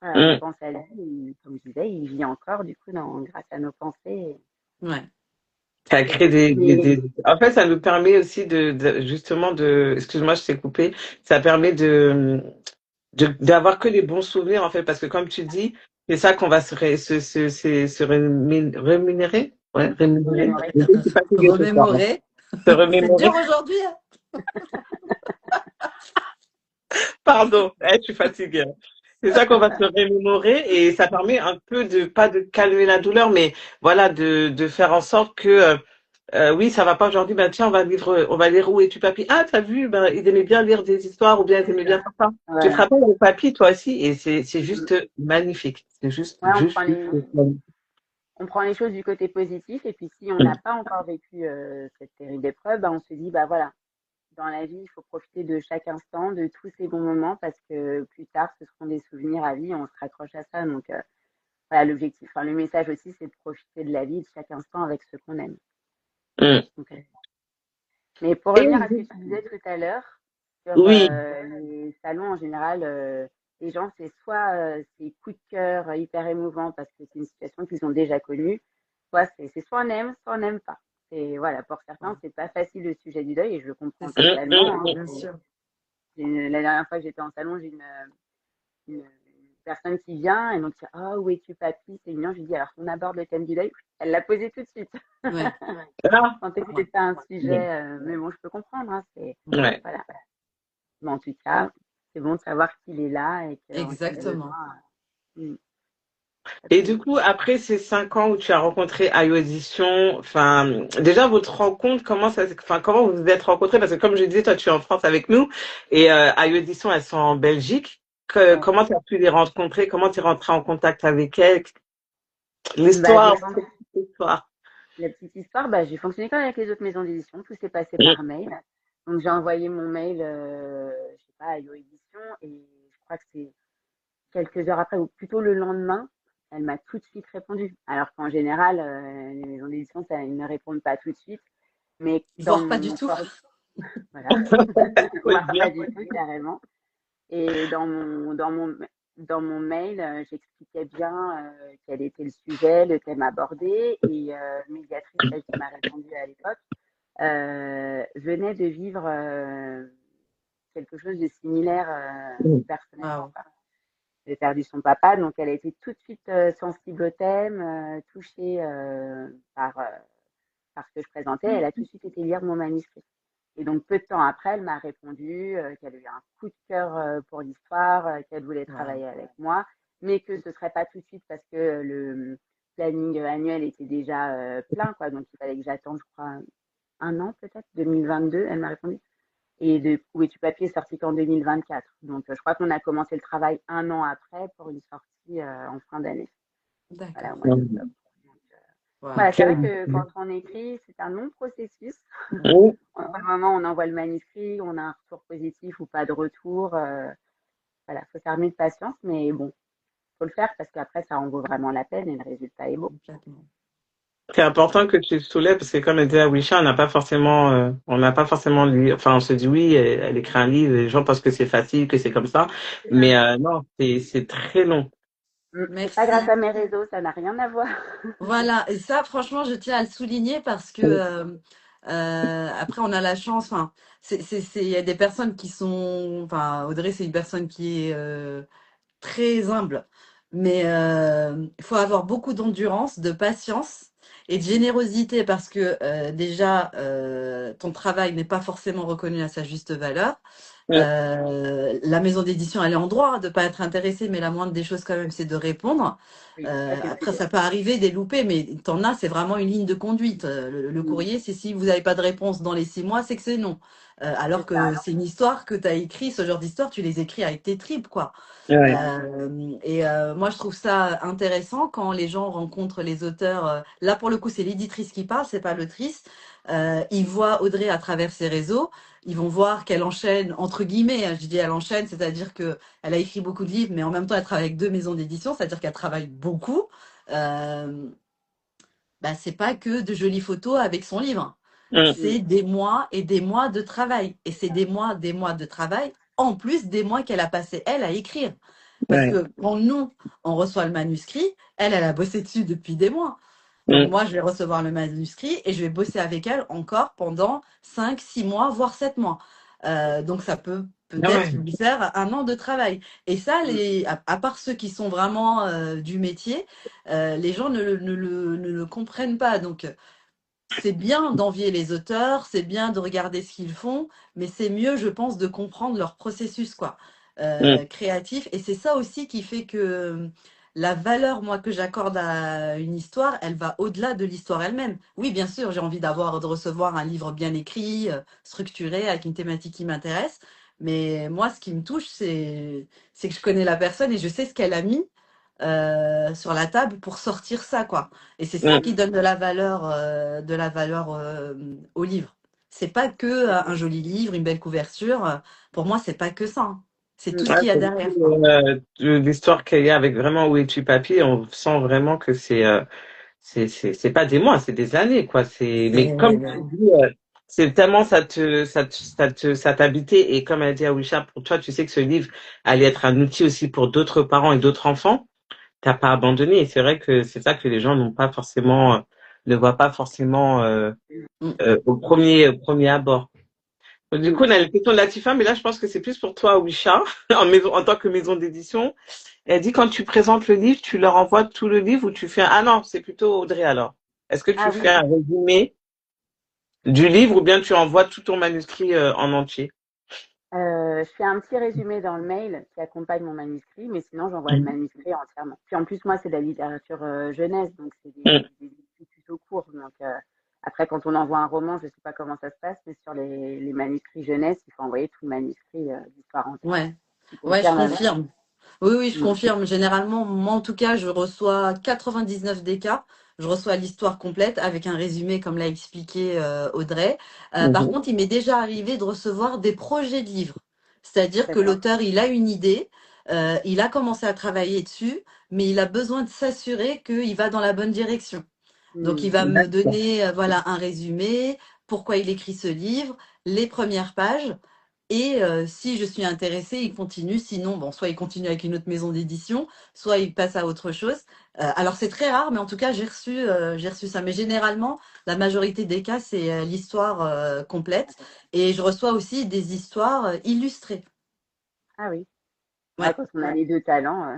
Voilà, on Mm. pense à lui. Comme je disais, il vit encore, du coup, grâce à nos pensées. ouais. Ça C'est crée beau. Mais En fait, ça nous permet aussi justement excuse-moi, je t'ai coupé. Ça permet d'avoir que les bons souvenirs, en fait, parce que comme tu dis, c'est ça qu'on va rémunérer. Ouais, rémunérer. remémorer. Je suis fatiguée ce soir, hein. Remémorer. Se C'est dur remémorer. aujourd'hui, hein. Pardon, je suis fatiguée. C'est ça qu'on va se remémorer et ça permet un peu pas de calmer la douleur, mais voilà, de faire en sorte que, oui, ça va pas aujourd'hui, ben tiens, on va lire Où es-tu papy? Ah, t'as vu, ben, il aimait bien lire des histoires ou bien il C'est aimait bien ça. faire ça. Tu te Voilà. rappelles de papy, toi aussi, et c'est Mm. juste magnifique. C'est juste, Ouais, juste magnifique. on prend les choses du côté positif et puis si on n'a Mm, pas encore vécu cette terrible épreuve, bah, on se dit, bah voilà, dans la vie, il faut profiter de chaque instant, de tous ces bons moments parce que plus tard, ce seront des souvenirs à vie, on se raccroche à ça. Donc, voilà, l'objectif, enfin, le message aussi, c'est de profiter de la vie, de chaque instant avec ceux qu'on aime. mm. Donc, mais pour Et revenir à ce que tu disais tout à l'heure, sur oui, les salons en général, les gens, c'est soit c'est coup de cœur hyper émouvant parce que c'est une situation qu'ils ont déjà connue, c'est soit on n'aime pas. Et voilà, pour certains, c'est pas facile le sujet du deuil et je le C'est comprends ça, mm, totalement. mm, Hein. bien sûr. La dernière fois que j'étais en salon, j'ai une personne qui vient et donc ah où es-tu papy? C'est mignon. Je lui dis alors on aborde le thème du deuil. Elle l'a posé tout de suite. Ouais, mm. Ah, Je sentais que c'était pas un sujet, mais bon, je peux comprendre. Hein, c'est ouais. voilà. Mais en tout cas, c'est bon de savoir qu'il est là et qu'en cas de exactement. besoin, pas Et trop du mal. coup, après ces 5 ans où tu as rencontré Ayo Edition, enfin, déjà votre rencontre, comment vous vous êtes rencontrés? Parce que comme je disais, toi, tu es en France avec nous et Ayo Edition, elles sont en Belgique. Ouais. Comment tu as pu les rencontrer? Comment tu es rentré en contact avec elles? Bah, L'histoire, l'histoire. la petite histoire, bah, j'ai fonctionné comme avec les autres maisons d'édition. Tout s'est passé Mm, par mail. Donc, j'ai envoyé mon mail, je sais pas, à Yo Édition et je crois que c'est quelques heures après ou plutôt le lendemain, elle m'a tout de suite répondu. Alors qu'en général, les maisons d'édition, ils ne répondent pas tout de suite. Mais dans Voire pas du mon tout. voilà, faut le voire dire. pas du tout, carrément. Et dans mon mail, j'expliquais bien quel était le sujet, le thème abordé. Et médiatrice, celle qui m'a répondu à l'époque, venait de vivre quelque chose de similaire Mm, personnellement. Waouh. Quoi. Elle a perdu son papa, donc elle a été tout de suite sensible au thème, touchée par ce que je présentais. Elle a tout de suite été lire mon manuscrit. Et donc, peu de temps après, elle m'a répondu qu'elle avait eu un coup de cœur pour l'histoire, qu'elle voulait Waouh. travailler avec moi, mais que ce serait pas tout de suite parce que le planning annuel était déjà plein, quoi. Donc, il fallait que j'attende, je crois, un an peut-être, 2022, elle m'a répondu. Et de Où es-tu papier est sorti qu'en 2024. Donc, je crois qu'on a commencé le travail un an après pour une sortie en fin d'année, voilà, au D'accord. mois mm, d'octobre. Waouh. Voilà, c'est vrai ok. que quand on écrit, c'est un long processus. Ouais. Mm. Au moment où on envoie le manuscrit, on a un retour positif ou pas de retour. Voilà, faut s'armer de patience, mais bon, faut le faire parce qu'après, ça en vaut vraiment la peine et le résultat est beau. Complètement. C'est important que tu le soulèves parce que comme elle disait Awisha, on n'a pas forcément lu, enfin, on se dit oui, elle écrit un livre, les gens pensent que c'est facile, que c'est comme ça, C'est ça. mais non, c'est très long. C'est pas grâce Merci. à mes réseaux, ça n'a rien à voir. Voilà, et ça, franchement, je tiens à le souligner parce que Après, on a la chance. Enfin, il y a des personnes qui sont. Enfin, Audrey, c'est une personne qui est très humble. Mais il faut avoir beaucoup d'endurance, de patience et de générosité parce que déjà, ton travail n'est pas forcément reconnu à sa juste valeur. Mm. La maison d'édition, elle est en droit de ne pas être intéressée, mais la moindre des choses quand même, c'est de répondre. Oui, ça c'est Après, très ça peut arriver des loupés, mais t'en as, c'est vraiment une ligne de conduite. Le bien. courrier, c'est si vous n'avez pas de réponse dans les 6 mois, c'est que c'est non. Alors C'est ça. que c'est une histoire que tu as écrit, ce genre d'histoire, tu les écris avec tes tripes, quoi. Ouais. Moi, je trouve ça intéressant quand les gens rencontrent les auteurs. Là, pour le coup, c'est l'éditrice qui parle, c'est pas l'autrice. Ils voient Audrey à travers ses réseaux. Ils vont voir qu'elle enchaîne, entre guillemets, hein, je dis elle enchaîne, c'est-à-dire que elle a écrit beaucoup de livres, mais en même temps, elle travaille avec 2 maisons d'édition, c'est-à-dire qu'elle travaille beaucoup. Euh, Bah, c'est pas que de jolies photos avec son livre. Mm. Mm. C'est des mois et des mois de travail. Et c'est des mois de travail, en plus des mois qu'elle a passé, elle, à écrire. Parce Ouais. que quand nous, on reçoit le manuscrit, elle a bossé dessus depuis des mois. Donc Mm. moi, je vais recevoir le manuscrit et je vais bosser avec elle encore pendant 5, 6 mois, voire 7 mois. Donc ça peut Ah peut-être ouais. lui faire un an de travail. Et ça, Mm. à part ceux qui sont vraiment du métier, les gens ne le comprennent pas. Donc c'est bien d'envier les auteurs, c'est bien de regarder ce qu'ils font, mais c'est mieux, je pense, de comprendre leur processus, quoi, Mm. créatif. Et c'est ça aussi qui fait que la valeur, moi, que j'accorde à une histoire, elle va au-delà de l'histoire elle-même. Oui, bien sûr, j'ai envie de recevoir un livre bien écrit, structuré, avec une thématique qui m'intéresse. Mais moi, ce qui me touche, c'est que je connais la personne et je sais ce qu'elle a mis sur la table pour sortir ça, quoi. Et c'est ça Mm. qui donne de la valeur au livre. C'est pas que un joli livre, une belle couverture. Pour moi, c'est pas que ça, hein. C'est tout ce Ouais, qu'il y a c'est derrière, quoi. l'histoire qu'il y a avec vraiment Où es-tu papier, on sent vraiment que c'est pas des mois, c'est des années, quoi. Mais comme tu C'est dis, c'est tellement ça t'habitait, et comme a dit Awisha, pour toi, tu sais que ce livre allait être un outil aussi pour d'autres parents et d'autres enfants. T'as pas abandonné, et c'est vrai que c'est ça que les gens n'ont pas forcément, ne voient pas forcément, Mm. au premier abord. Du Mm. coup, on a une question de Latifa, mais là, je pense que c'est plus pour toi, Awisha, en tant que maison d'édition. Elle dit, quand tu présentes le livre, tu leur envoies tout le livre ou tu fais ah non, c'est plutôt Audrey alors. Est-ce que tu Ah fais oui, un résumé du livre ou bien tu envoies tout ton manuscrit en entier? je fais un petit résumé dans le mail qui accompagne mon manuscrit, mais sinon j'envoie le Mhm. manuscrit entièrement. Puis en plus, moi, c'est de la littérature jeunesse, donc c'est Mhm. des écrits plutôt courts. Donc après, quand on envoie un roman, je sais pas comment ça se passe, mais sur les manuscrits jeunesse, il faut envoyer tout le manuscrit d'histoire entière. Ouais, Tu ouais, je confirmes avec? confirme. Oui, oui, je Mm. confirme. Généralement, moi, en tout cas, je reçois 99 des cas. Je reçois l'histoire complète avec un résumé, comme l'a expliqué Audrey. Par Mhm. contre, il m'est déjà arrivé de recevoir des projets de livres. C'est-à-dire que D'accord. l'auteur, il a une idée, il a commencé à travailler dessus, mais il a besoin de s'assurer qu'il va dans la bonne direction. Donc, il Mm. va me D'accord. donner voilà, un résumé, pourquoi il écrit ce livre, les premières pages. Et si je suis intéressée, il continue. Sinon, bon, soit il continue avec une autre maison d'édition, soit il passe à autre chose. Alors, c'est très rare, mais en tout cas, j'ai reçu ça. Mais généralement, la majorité des cas, c'est l'histoire complète. Et je reçois aussi des histoires illustrées. Ah oui. Ouais, Ouais. quand on a les deux talents.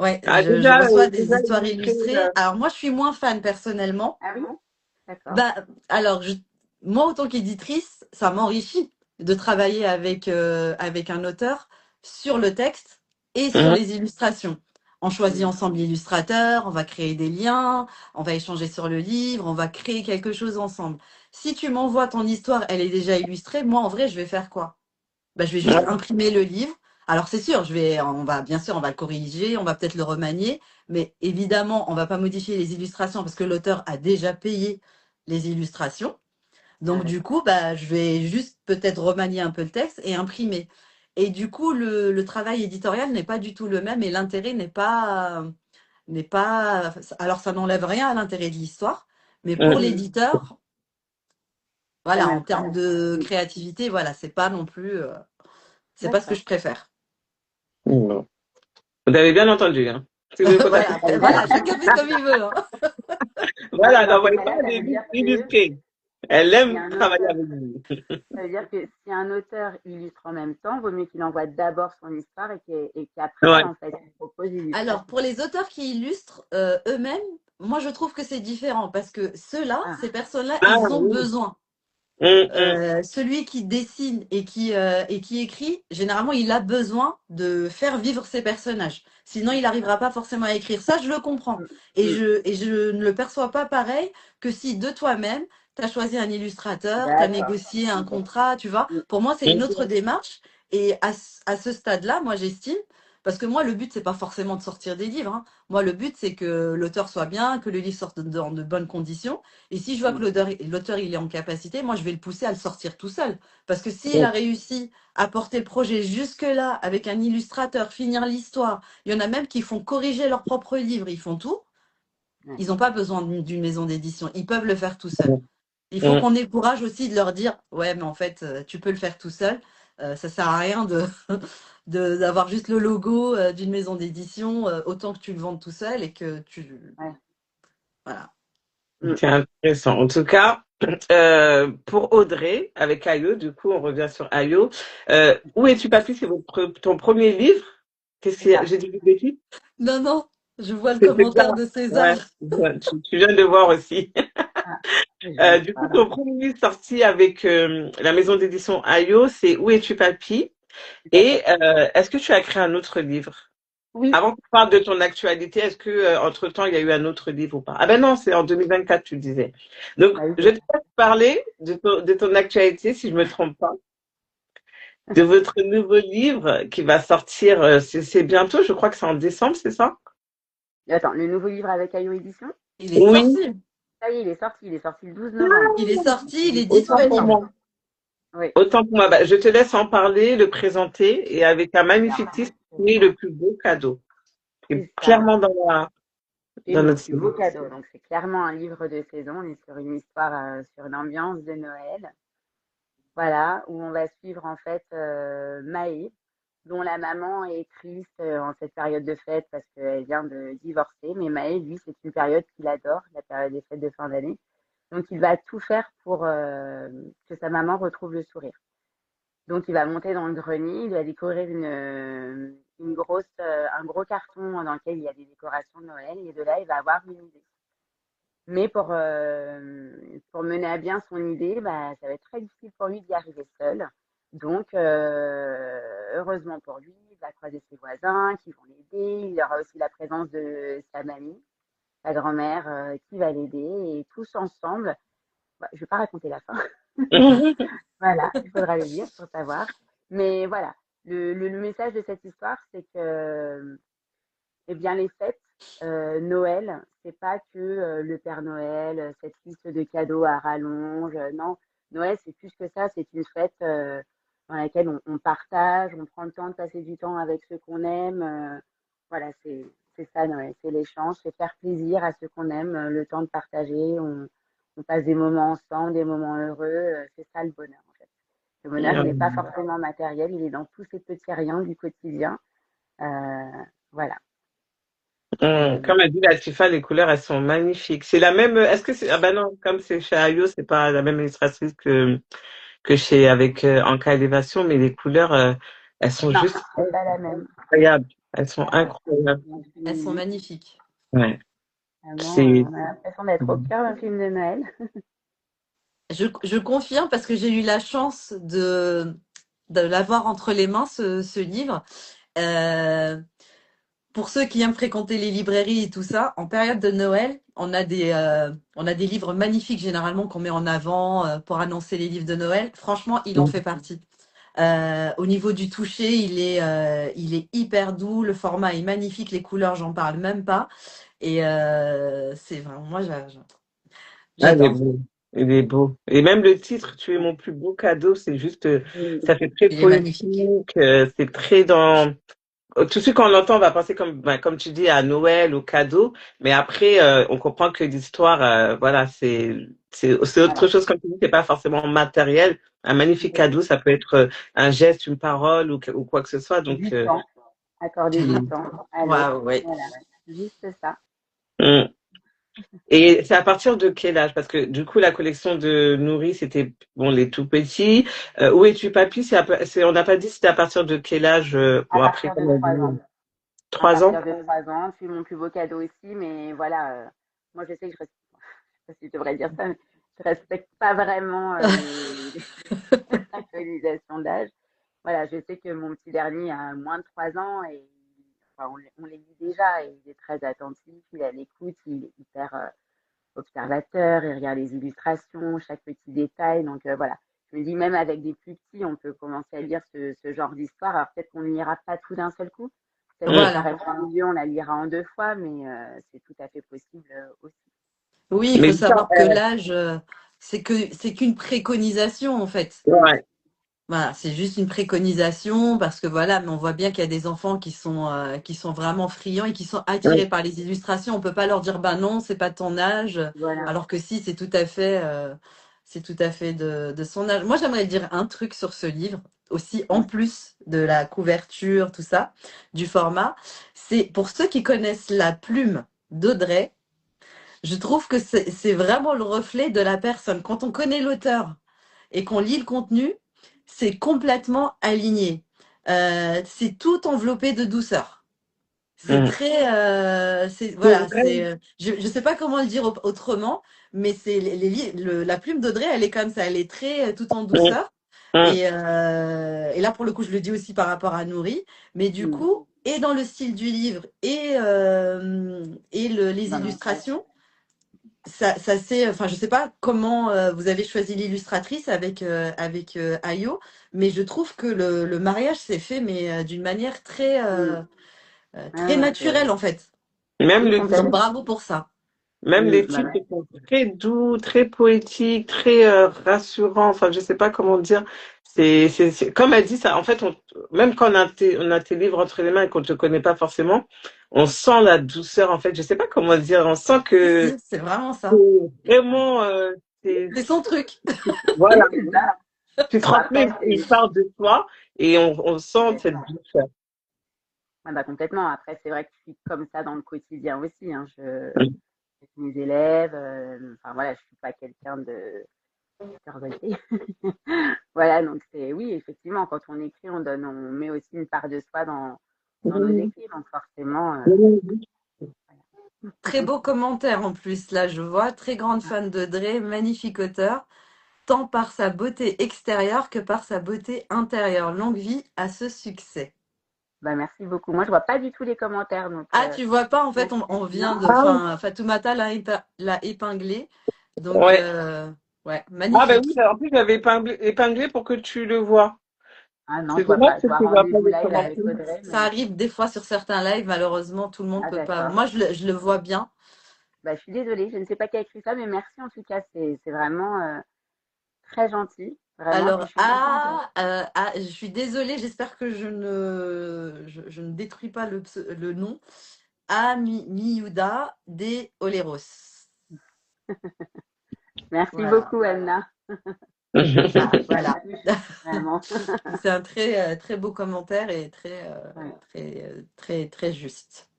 Ouais, Ah, je reçois déjà des histoires illustré, illustrées. Alors, moi, je suis moins fan personnellement. Ah oui? D'accord. Bah, alors, moi, autant qu'éditrice, ça m'enrichit de travailler avec un auteur sur le texte et sur mhm. les illustrations. On choisit Mm. ensemble l'illustrateur, on va créer des liens, on va échanger sur le livre, on va créer quelque chose ensemble. Si tu m'envoies ton histoire, elle est déjà illustrée, moi, en vrai, je vais faire quoi? Bah, je vais juste Ouais. imprimer le livre. Alors, c'est sûr, on va, bien sûr, on va le corriger, on va peut-être le remanier, mais évidemment, on va pas modifier les illustrations parce que l'auteur a déjà payé les illustrations. Ah Donc, du d'accord. coup, bah, je vais juste peut-être remanier un peu le texte et imprimer. Et du coup, le travail éditorial n'est pas du tout le même et l'intérêt n'est pas, alors ça n'enlève rien à l'intérêt de l'histoire, mais pour Mhm. Mm. l'éditeur, Ça voilà, en n'aide pas. termes de Mm. créativité, voilà, c'est pas non plus, c'est pas ce que D'accord. je préfère. Bon. Vous avez bien entendu, hein. Si vous voulez Voilà, contacter après, Awisha. voilà, chacun fait comme il veut, hein. Moi, Voilà, dans ces n'envoyez pas cas-là, ça des veut livres dire que illustrés. Elle Si aime un travailler auteur, avec vous. ça veut dire que si un auteur illustre en même temps, vaut mieux qu'il envoie d'abord son histoire et qu'après, Ouais. en fait, il propose Alors, l'illustration. pour les auteurs qui illustrent eux-mêmes, moi je trouve que c'est différent parce que ceux-là, Ah, ces personnes-là, Ah ils ont oui. besoin. Hum. Celui qui dessine et qui écrit, généralement, il a besoin de faire vivre ses personnages. Sinon, il n'arrivera pas forcément à écrire. Ça, je le comprends. mm, mm. Et je ne le perçois pas pareil que si de toi-même, tu as choisi un illustrateur, tu as D'accord. négocié un Ok. contrat, tu vois. Mm, Pour moi, c'est une Hum. autre démarche. Et à ce stade-là, moi, j'estime, parce que moi, le but, c'est pas forcément de sortir des livres, hein. Moi, le but, c'est que l'auteur soit bien, que le livre sorte dans de bonnes conditions. Et si je vois que mm. l'auteur il est en capacité, moi je vais le pousser à le sortir tout seul. Parce que s'il Hum. a réussi à porter le projet jusque-là avec un illustrateur, finir l'histoire, il y en a même qui font corriger leur propre livre, ils font tout. Ouais. Ils n'ont pas besoin d'une maison d'édition, ils peuvent le faire tout seul. Il faut Hum. qu'on ait le courage aussi de leur dire, ouais, mais en fait, tu peux le faire tout seul. Ça sert à rien d'avoir juste le logo d'une maison d'édition, autant que tu le vendes tout seul et que tu, Ouais. voilà. Mm. C'est intéressant. En tout cas, pour Audrey, avec Ayo, du coup, on revient sur Ayo. Où es-tu, papy? C'est ton premier livre? Qu'est-ce C'est qu'il y a? ça. J'ai dit des bêtises? Non, non, je vois le C'était bien. commentaire de César. Ouais. Tu viens de voir aussi. Ah, je vois Du coup, pas. ton premier livre sorti avec la maison d'édition Ayo, c'est Où es-tu, papy? Tout à Et fait. est-ce que tu as créé un autre livre? Oui, Avant qu'on parle de ton actualité, est-ce que entre-temps, il y a eu un autre livre ou pas? Ah ben non, c'est en 2024, tu disais. Donc, bah oui, je c'est te laisse parler de ton actualité, si je me trompe pas, de votre nouveau livre qui va sortir, c'est bientôt, je crois que c'est en décembre, c'est ça? ça. Attends, le nouveau livre avec Ayo Édition? Il est Oui. sorti. Ça y est, il est sorti le 12 novembre. Il est sorti, il est Autant pour disponible. moi. Oui, Autant pour moi. Bah, je te laisse en parler, le présenter et avec un magnifique clairement, titre qui est le plus beau cadeau. Qui est c'est ça. clairement C'est dans mon notre plus beau cible. cadeau. Donc, c'est clairement un livre de saison. On est sur une histoire, sur une ambiance de Noël. Voilà, où on va suivre en fait Maë, dont la maman est triste en cette période de fête parce qu'elle vient de divorcer. Mais Maë, lui, c'est une période qu'il adore, la période des fêtes de fin d'année. Donc, il va tout faire pour que sa maman retrouve le sourire. Donc, il va monter dans le grenier, il va découvrir un gros carton dans lequel il y a des décorations de Noël. Et de là, il va avoir une idée. Mais pour mener à bien son idée, bah, ça va être très difficile pour lui d'y arriver seul. Donc, heureusement pour lui, il va croiser ses voisins qui vont l'aider. Il y aura aussi la présence de sa mamie, sa grand-mère, qui va l'aider. Et tous ensemble, bah, je ne vais pas raconter la fin. Voilà, il faudra le lire pour savoir. Mais voilà, le message de cette histoire, c'est que eh bien, les fêtes, Noël, c'est pas que le Père Noël, cette liste de cadeaux à rallonge. Non, Noël, c'est plus que ça. C'est une fête dans laquelle on partage, on prend le temps de passer du temps avec ceux qu'on aime. Voilà, c'est ça, Noël. C'est l'échange, c'est faire plaisir à ceux qu'on aime, le temps de partager. On passe des moments ensemble, des moments heureux. C'est ça le bonheur, en fait. Le bonheur, il n'est pas forcément matériel, il est dans tous ces petits riens du quotidien. Euh, voilà. Comme a dit Latifa, les couleurs, elles sont magnifiques. C'est la même, est-ce que c'est, ah ben non, comme c'est chez Ayo, c'est pas la même illustratrice que chez, avec Anka Élévation, mais les couleurs, elles sont Non, juste c'est pas la même. incroyables. Elles sont Ouais, incroyables. donc, Elles sont magnifiques. Ouais. vraiment, C'est, on a l'impression d'être au cœur d'un film de Noël. Je confirme parce que j'ai eu la chance de l'avoir entre les mains, ce livre. Euh, pour ceux qui aiment fréquenter les librairies et tout ça, en période de Noël, on a des livres magnifiques généralement qu'on met en avant pour annoncer les livres de Noël. Franchement, il en fait partie. Au niveau du toucher, il est hyper doux, le format est magnifique, les couleurs, j'en parle même pas. Et c'est vraiment, moi, ah, il est j'adore. beau. Il est beau. Et même le titre, Tu es mon plus beau cadeau, c'est juste, Mm. ça fait très Il est magnifique. poétique, c'est très dans, tout de suite, quand on l'entend, on va penser comme, ben, comme tu dis, à Noël, au cadeau. Mais après, on comprend que l'histoire, voilà, c'est autre Voilà, chose, comme tu dis, c'est pas forcément matériel. Un magnifique cadeau, ça peut être un geste, une parole ou quoi que ce soit. Donc, du temps, accorder du Mm. temps à l'autre. Waouh, ouais. Voilà, juste ça. hum. Et c'est à partir de quel âge? Parce que du coup, la collection de Nourri, c'était bon, les tout petits. Où es-tu, papy? On n'a pas dit c'était à partir de quel âge? À Bon, après, partir de comme on 3 ans. dit, À 3 ans? partir de 3 ans, c'est mon plus beau cadeau aussi, mais voilà, moi je sais que je respecte, je sais pas si je devrais dire ça, mais je respecte pas vraiment les préconisations d'âge. Voilà, je sais que mon petit dernier a moins de 3 ans et enfin, on les lit déjà et il est très attentif, il a l'écoute, il est hyper observateur, il regarde les illustrations, chaque petit détail. Donc voilà, je me dis même avec des plus petits, on peut commencer à lire ce genre d'histoire. Alors peut-être qu'on ne lira pas tout d'un seul coup. Peut-être que ça Voilà. reste un milieu, on la lira en 2 fois, mais c'est tout à fait possible aussi. Oui, il Mais faut savoir que l'âge, c'est qu'une préconisation en fait. ouais. Voilà, c'est juste une préconisation parce que voilà, mais on voit bien qu'il y a des enfants qui sont vraiment friands et qui sont attirés par les illustrations. On peut pas leur dire bah non, c'est pas ton âge, Voilà. alors que si, c'est tout à fait de son âge. Moi, j'aimerais dire un truc sur ce livre aussi, en Ouais. plus de la couverture, tout ça, du format. C'est pour ceux qui connaissent la plume d'Audrey. Je trouve que c'est vraiment le reflet de la personne. Quand on connaît l'auteur et qu'on lit le contenu, c'est complètement aligné. C'est tout enveloppé de douceur. C'est Mm. très, C'est voilà, vrai. je sais pas comment le dire autrement, mais c'est la plume d'Audrey, elle est comme ça, elle est très tout en Mm. douceur. Mm. Et là, pour le coup, je le dis aussi par rapport à Nourri, mais du Mm. coup, et dans le style du livre et les Dans l'image. illustrations, ça c'est, enfin, je sais pas comment vous avez choisi l'illustratrice avec Ayo, mais je trouve que le mariage s'est fait, mais d'une manière Mm. Ouais, très ouais, naturelle en fait. Même oui, le Donc complètement. titre. bravo pour ça. Même Mm. les Bah, titres ouais. sont très doux, très poétiques, très rassurants. Enfin, je sais pas comment dire. Comme elle dit ça. En fait, même quand on a tes livres entre les mains et qu'on te connaît pas forcément, on sent la douceur. En fait, je sais pas comment dire. On sent Si, que si, c'est vraiment c'est ça. vraiment, C'est son truc. Oui, voilà. c'est ça. Tu Bon, transmets après, une part de toi et on sent cette complètement. douceur. Ah bah, complètement. Après, c'est vrai que je suis comme ça dans le quotidien aussi, hein. Mm. Avec mes élèves, enfin voilà, je suis pas quelqu'un de super volté. Voilà, donc c'est oui, effectivement, quand on écrit, on met aussi une part de soi dans nos écrits, donc forcément, Très beau commentaire en plus, là je vois. Très grande fan de Dre, magnifique auteur, tant par sa beauté extérieure que par sa beauté intérieure. Longue vie à ce succès. bah merci beaucoup. Moi, je vois pas du tout les commentaires, donc Ah, tu vois pas, en fait, merci on bien. vient de. Ah, Enfin, Fatoumata l'a épinglé. Donc, ouais. ouais, Ah ben oui, magnifique. en plus j'avais épinglé pour que tu le vois. Ah non, C'est je vois dommage pas. Je que vois tu vois pas rendez-vous les live avec commentaires. Audrey, Ça mais arrive des fois sur certains lives, malheureusement, tout le monde ah peut pas. d'accord. Moi, je le vois bien. Bah, je suis désolée, je ne sais pas qui a écrit ça, mais merci en tout cas, c'est vraiment très gentil, vraiment. Puis Alors, je suis contente. je suis désolée, j'espère que je ne détruis pas le nom. Miuda de Oleros. Merci Voilà. beaucoup, Anna. Ah, Ça me voilà. touche, vraiment. C'est un très beau commentaire et Ouais. très juste.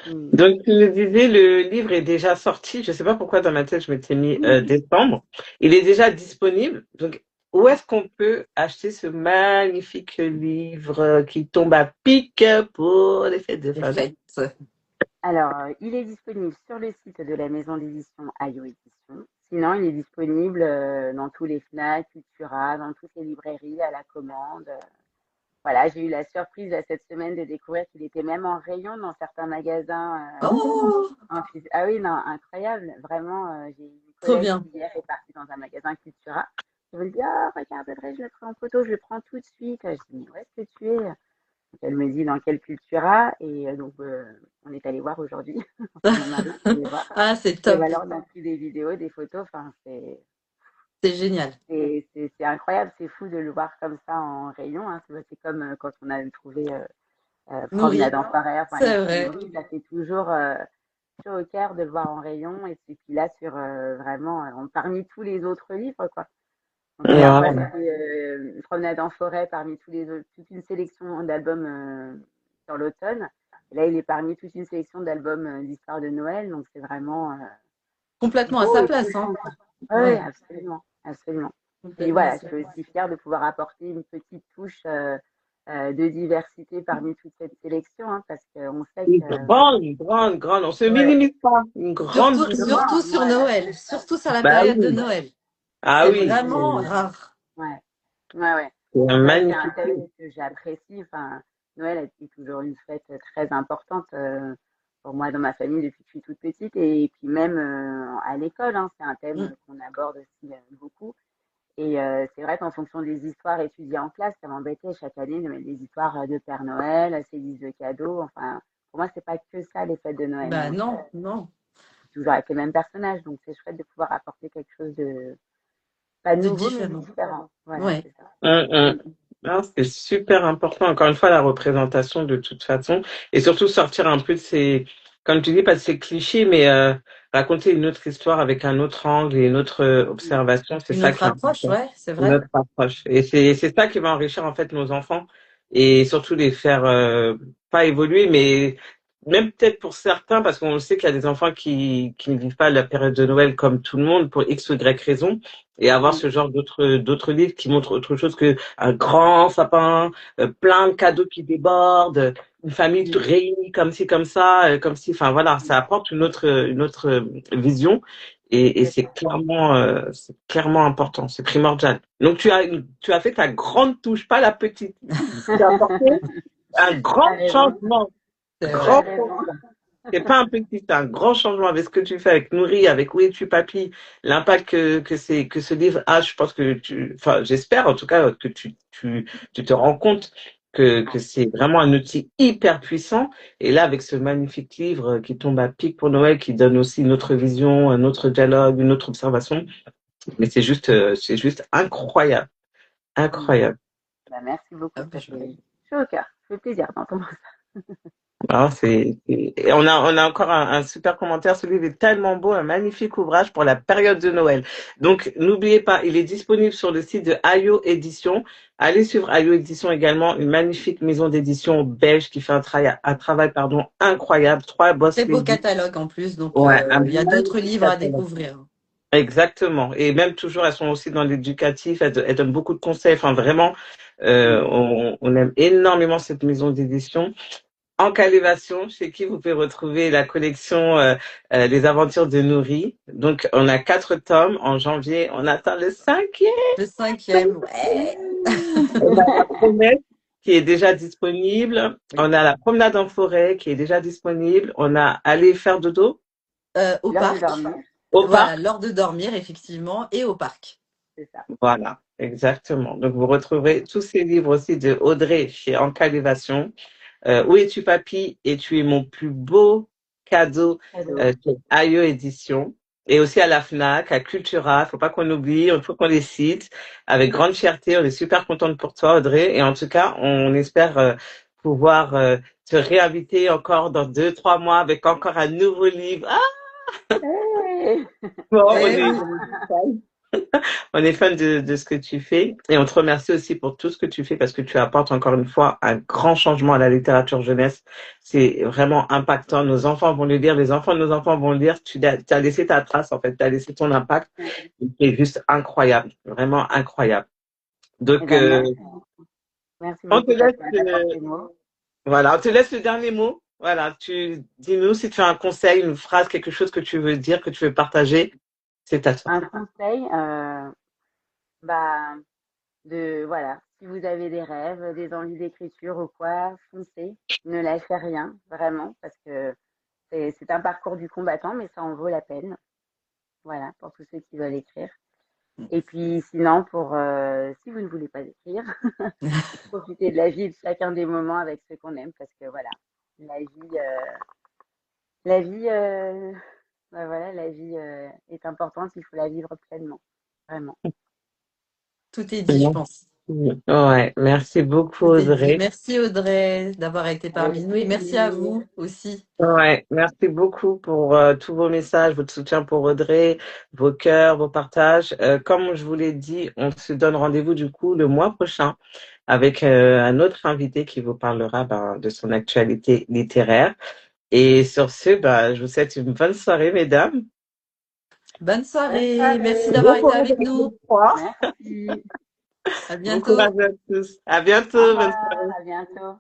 Mm. Donc, tu me disais, le livre est déjà sorti. Je ne sais pas pourquoi dans ma tête, je m'étais mis décembre. Il est déjà disponible. Donc, où est-ce qu'on peut acheter ce magnifique livre qui tombe à pic pour les fêtes de Les fin d'année? fêtes. Alors, il est disponible sur le site de la maison d'édition Ayo Édition. Sinon, il est disponible dans tous les Fnac, Cultura, dans toutes les librairies à la commande. Voilà, j'ai eu la surprise cette semaine de découvrir qu'il était même en rayon dans certains magasins. Oh, Ah oui, non, incroyable. Vraiment, j'ai une trop collègue bien. qui hier est partie dans un magasin Cultura. Je me dis, ah, regarde, Audrey, je le prends en photo, je le prends tout de suite. Je dis, mais où est-ce que tu es? Donc, elle me dit dans quelle Cultura. Et donc, on est allé voir aujourd'hui. Enfin, mon mari est allé voir. Ah, c'est Et top. alors, on a pris des vidéos, des photos. Enfin, C'est génial. c'est incroyable. C'est fou de le voir comme ça en rayon, hein. C'est comme quand on a trouvé Promenade Nourri. en forêt. Enfin, les C'est petits vrai. nourris, ça fait toujours chaud au cœur de le voir en rayon. Et puis là, sur vraiment, parmi tous les autres livres, quoi. Donc la dernière fois, Wow. c'était Promenade en forêt parmi tous les autres, toute une sélection d'albums sur l'automne. Et là, il est parmi toute une sélection d'albums d'histoire de Noël. Donc c'est vraiment, Complètement à beau sa et place, hein. touchant, quoi. Oui, Ouais, absolument, absolument. Puis complètement à voilà, je sa suis place. aussi fière de pouvoir apporter une petite touche de diversité parmi toute cette sélection, hein, parce qu'on sait Une que grande, on se ouais, minimise pas, une grande absolument, Surtout sur moi, Noël, surtout sur la bah période de oui, Noël. ah C'est oui, vraiment rare. ouais, ouais, ouais. c'est un C'est vrai que c'est un magnifique livre. thème que j'apprécie. Enfin, Noël est toujours une fête très importante pour moi dans ma famille depuis que je suis toute petite et puis même à l'école, hein, c'est un thème Mm. qu'on aborde aussi beaucoup. Et c'est vrai qu'en fonction des histoires étudiées en classe, ça m'embêtait chaque année de mettre des histoires de Père Noël, ses listes de cadeaux. Enfin, pour moi, c'est pas que ça les fêtes de Noël, Bah hein. non, non. C'est toujours avec les mêmes personnages, donc c'est chouette de pouvoir apporter quelque chose de pas De nouveau mais de différent. différent. Voilà, Ouais. c'est ça. Hum, hum. Mm. Non, c'est super important, encore une fois, la représentation de toute façon, et surtout sortir un peu de ces, comme tu dis, pas de ces clichés, mais raconter une autre histoire avec un autre angle et une autre Mm. observation, c'est Une ça autre qui est approche, important, ouais, c'est une vrai. autre approche. Et c'est ça qui va enrichir en fait nos enfants et surtout les faire pas évoluer, mais même peut-être pour certains, parce qu'on sait qu'il y a des enfants qui ne vivent pas la période de Noël comme tout le monde pour X ou Y raison, et avoir Mm. ce genre d'autres livres qui montrent autre chose que un grand sapin, plein de cadeaux qui débordent, une famille Mm. réunie comme ci comme ça, comme si, enfin voilà, ça apporte une autre vision et C'est ça. c'est clairement important, c'est primordial. Donc tu as fait ta grande touche, pas la petite. Tu as apporté un grand T'as raison. changement, C'est T'as grand vrai. raison. changement. C'est pas un petit, c'est un grand changement avec ce que tu fais avec Nourri, avec Où es-tu papy, l'impact que ce livre a. Je pense que enfin, j'espère en tout cas que tu te rends compte que c'est vraiment un outil hyper puissant. Et là, avec ce magnifique livre qui tombe à pic pour Noël, qui donne aussi une autre vision, un autre dialogue, une autre observation. Mais c'est juste incroyable, Mm. incroyable. Bah, merci beaucoup, Ah, bah, ça fait chaud au cœur. Ça fait plaisir d'entendre ça. Alors, et on a encore un super commentaire. Ce livre est tellement beau, un magnifique ouvrage pour la période de Noël. Donc, n'oubliez pas, il est disponible sur le site de Ayo Édition. Allez suivre Ayo Édition également, une magnifique maison d'édition belge qui fait un travail, pardon, incroyable. 3 très boss beau ladies. catalogue en plus, donc Ouais, un il y a d'autres magnifique livres à catalogue. découvrir. Exactement. Et même toujours, elles sont aussi dans l'éducatif. Elles donnent beaucoup de conseils. Enfin, vraiment, Mm. on aime énormément cette maison d'édition. En Calévation, chez qui vous pouvez retrouver la collection Les Aventures de Nourri. Donc, on a 4 tomes. En janvier, on attend le 5e. Le cinquième, ouais. On a La Promesse qui est déjà disponible. Oui. On a La Promenade en forêt qui est déjà disponible. On a Aller faire dodo Au L'heure de parc, dormir, au voilà, parc. l'heure de dormir, effectivement, et au parc. c'est ça. Voilà, exactement. Donc, vous retrouverez tous ces livres aussi de Audrey chez En Calévation. Où es-tu, papy? Et tu es mon plus beau cadeau Cadeau. chez AIE Édition. Et aussi à la FNAC, à Cultura. Faut pas qu'on oublie, il faut qu'on les cite. Avec grande fierté, on est super contente pour toi, Audrey. Et en tout cas, on espère pouvoir te réinviter encore dans 2, 3 mois avec encore un nouveau livre. Ah, Hey. bon, Eh oui, on est fan de ce que tu fais et on te remercie aussi pour tout ce que tu fais parce que tu apportes encore une fois un grand changement à la littérature jeunesse. C'est vraiment impactant. Nos enfants vont le lire, les enfants de nos enfants vont le lire. Tu as laissé ta trace en fait, tu as laissé ton impact. C'est juste incroyable, vraiment incroyable. Eh Donc, ben, merci. Merci on te beaucoup, laisse, Fatoumata, pour tes mots. voilà, on te laisse le dernier mot. Voilà, tu dis-nous si tu as un conseil, une phrase, quelque chose que tu veux dire, que tu veux partager, c'est à toi. Un conseil, bah, voilà, si vous avez des rêves, des envies d'écriture ou quoi, foncez. Ne lâchez rien, vraiment, parce que c'est un parcours du combattant, mais ça en vaut la peine. Voilà, pour tous ceux qui veulent écrire. Et puis sinon, si vous ne voulez pas écrire, profitez de la vie, de chacun des moments avec ceux qu'on aime, parce que voilà, la vie, la vie, bah voilà, la vie est importante, il faut la vivre pleinement, vraiment. tout est dit, je pense. Ouais, merci beaucoup, Tout est dit. Audrey. Merci Audrey d'avoir été Avec parmi nous et merci à plaisir. vous aussi. Ouais, merci beaucoup pour tous vos messages, votre soutien pour Audrey, vos cœurs, vos partages. Comme je vous l'ai dit, on se donne rendez-vous du coup le mois prochain avec un autre invité qui vous parlera de son actualité littéraire. Et sur ce, je vous souhaite une bonne soirée, mesdames. Bonne soirée. soirée. Merci Bon d'avoir été courage avec avec le nous. froid. Merci. À Bon bientôt. courage à tous. À Au bientôt. Bonne revoir. soirée. À bientôt.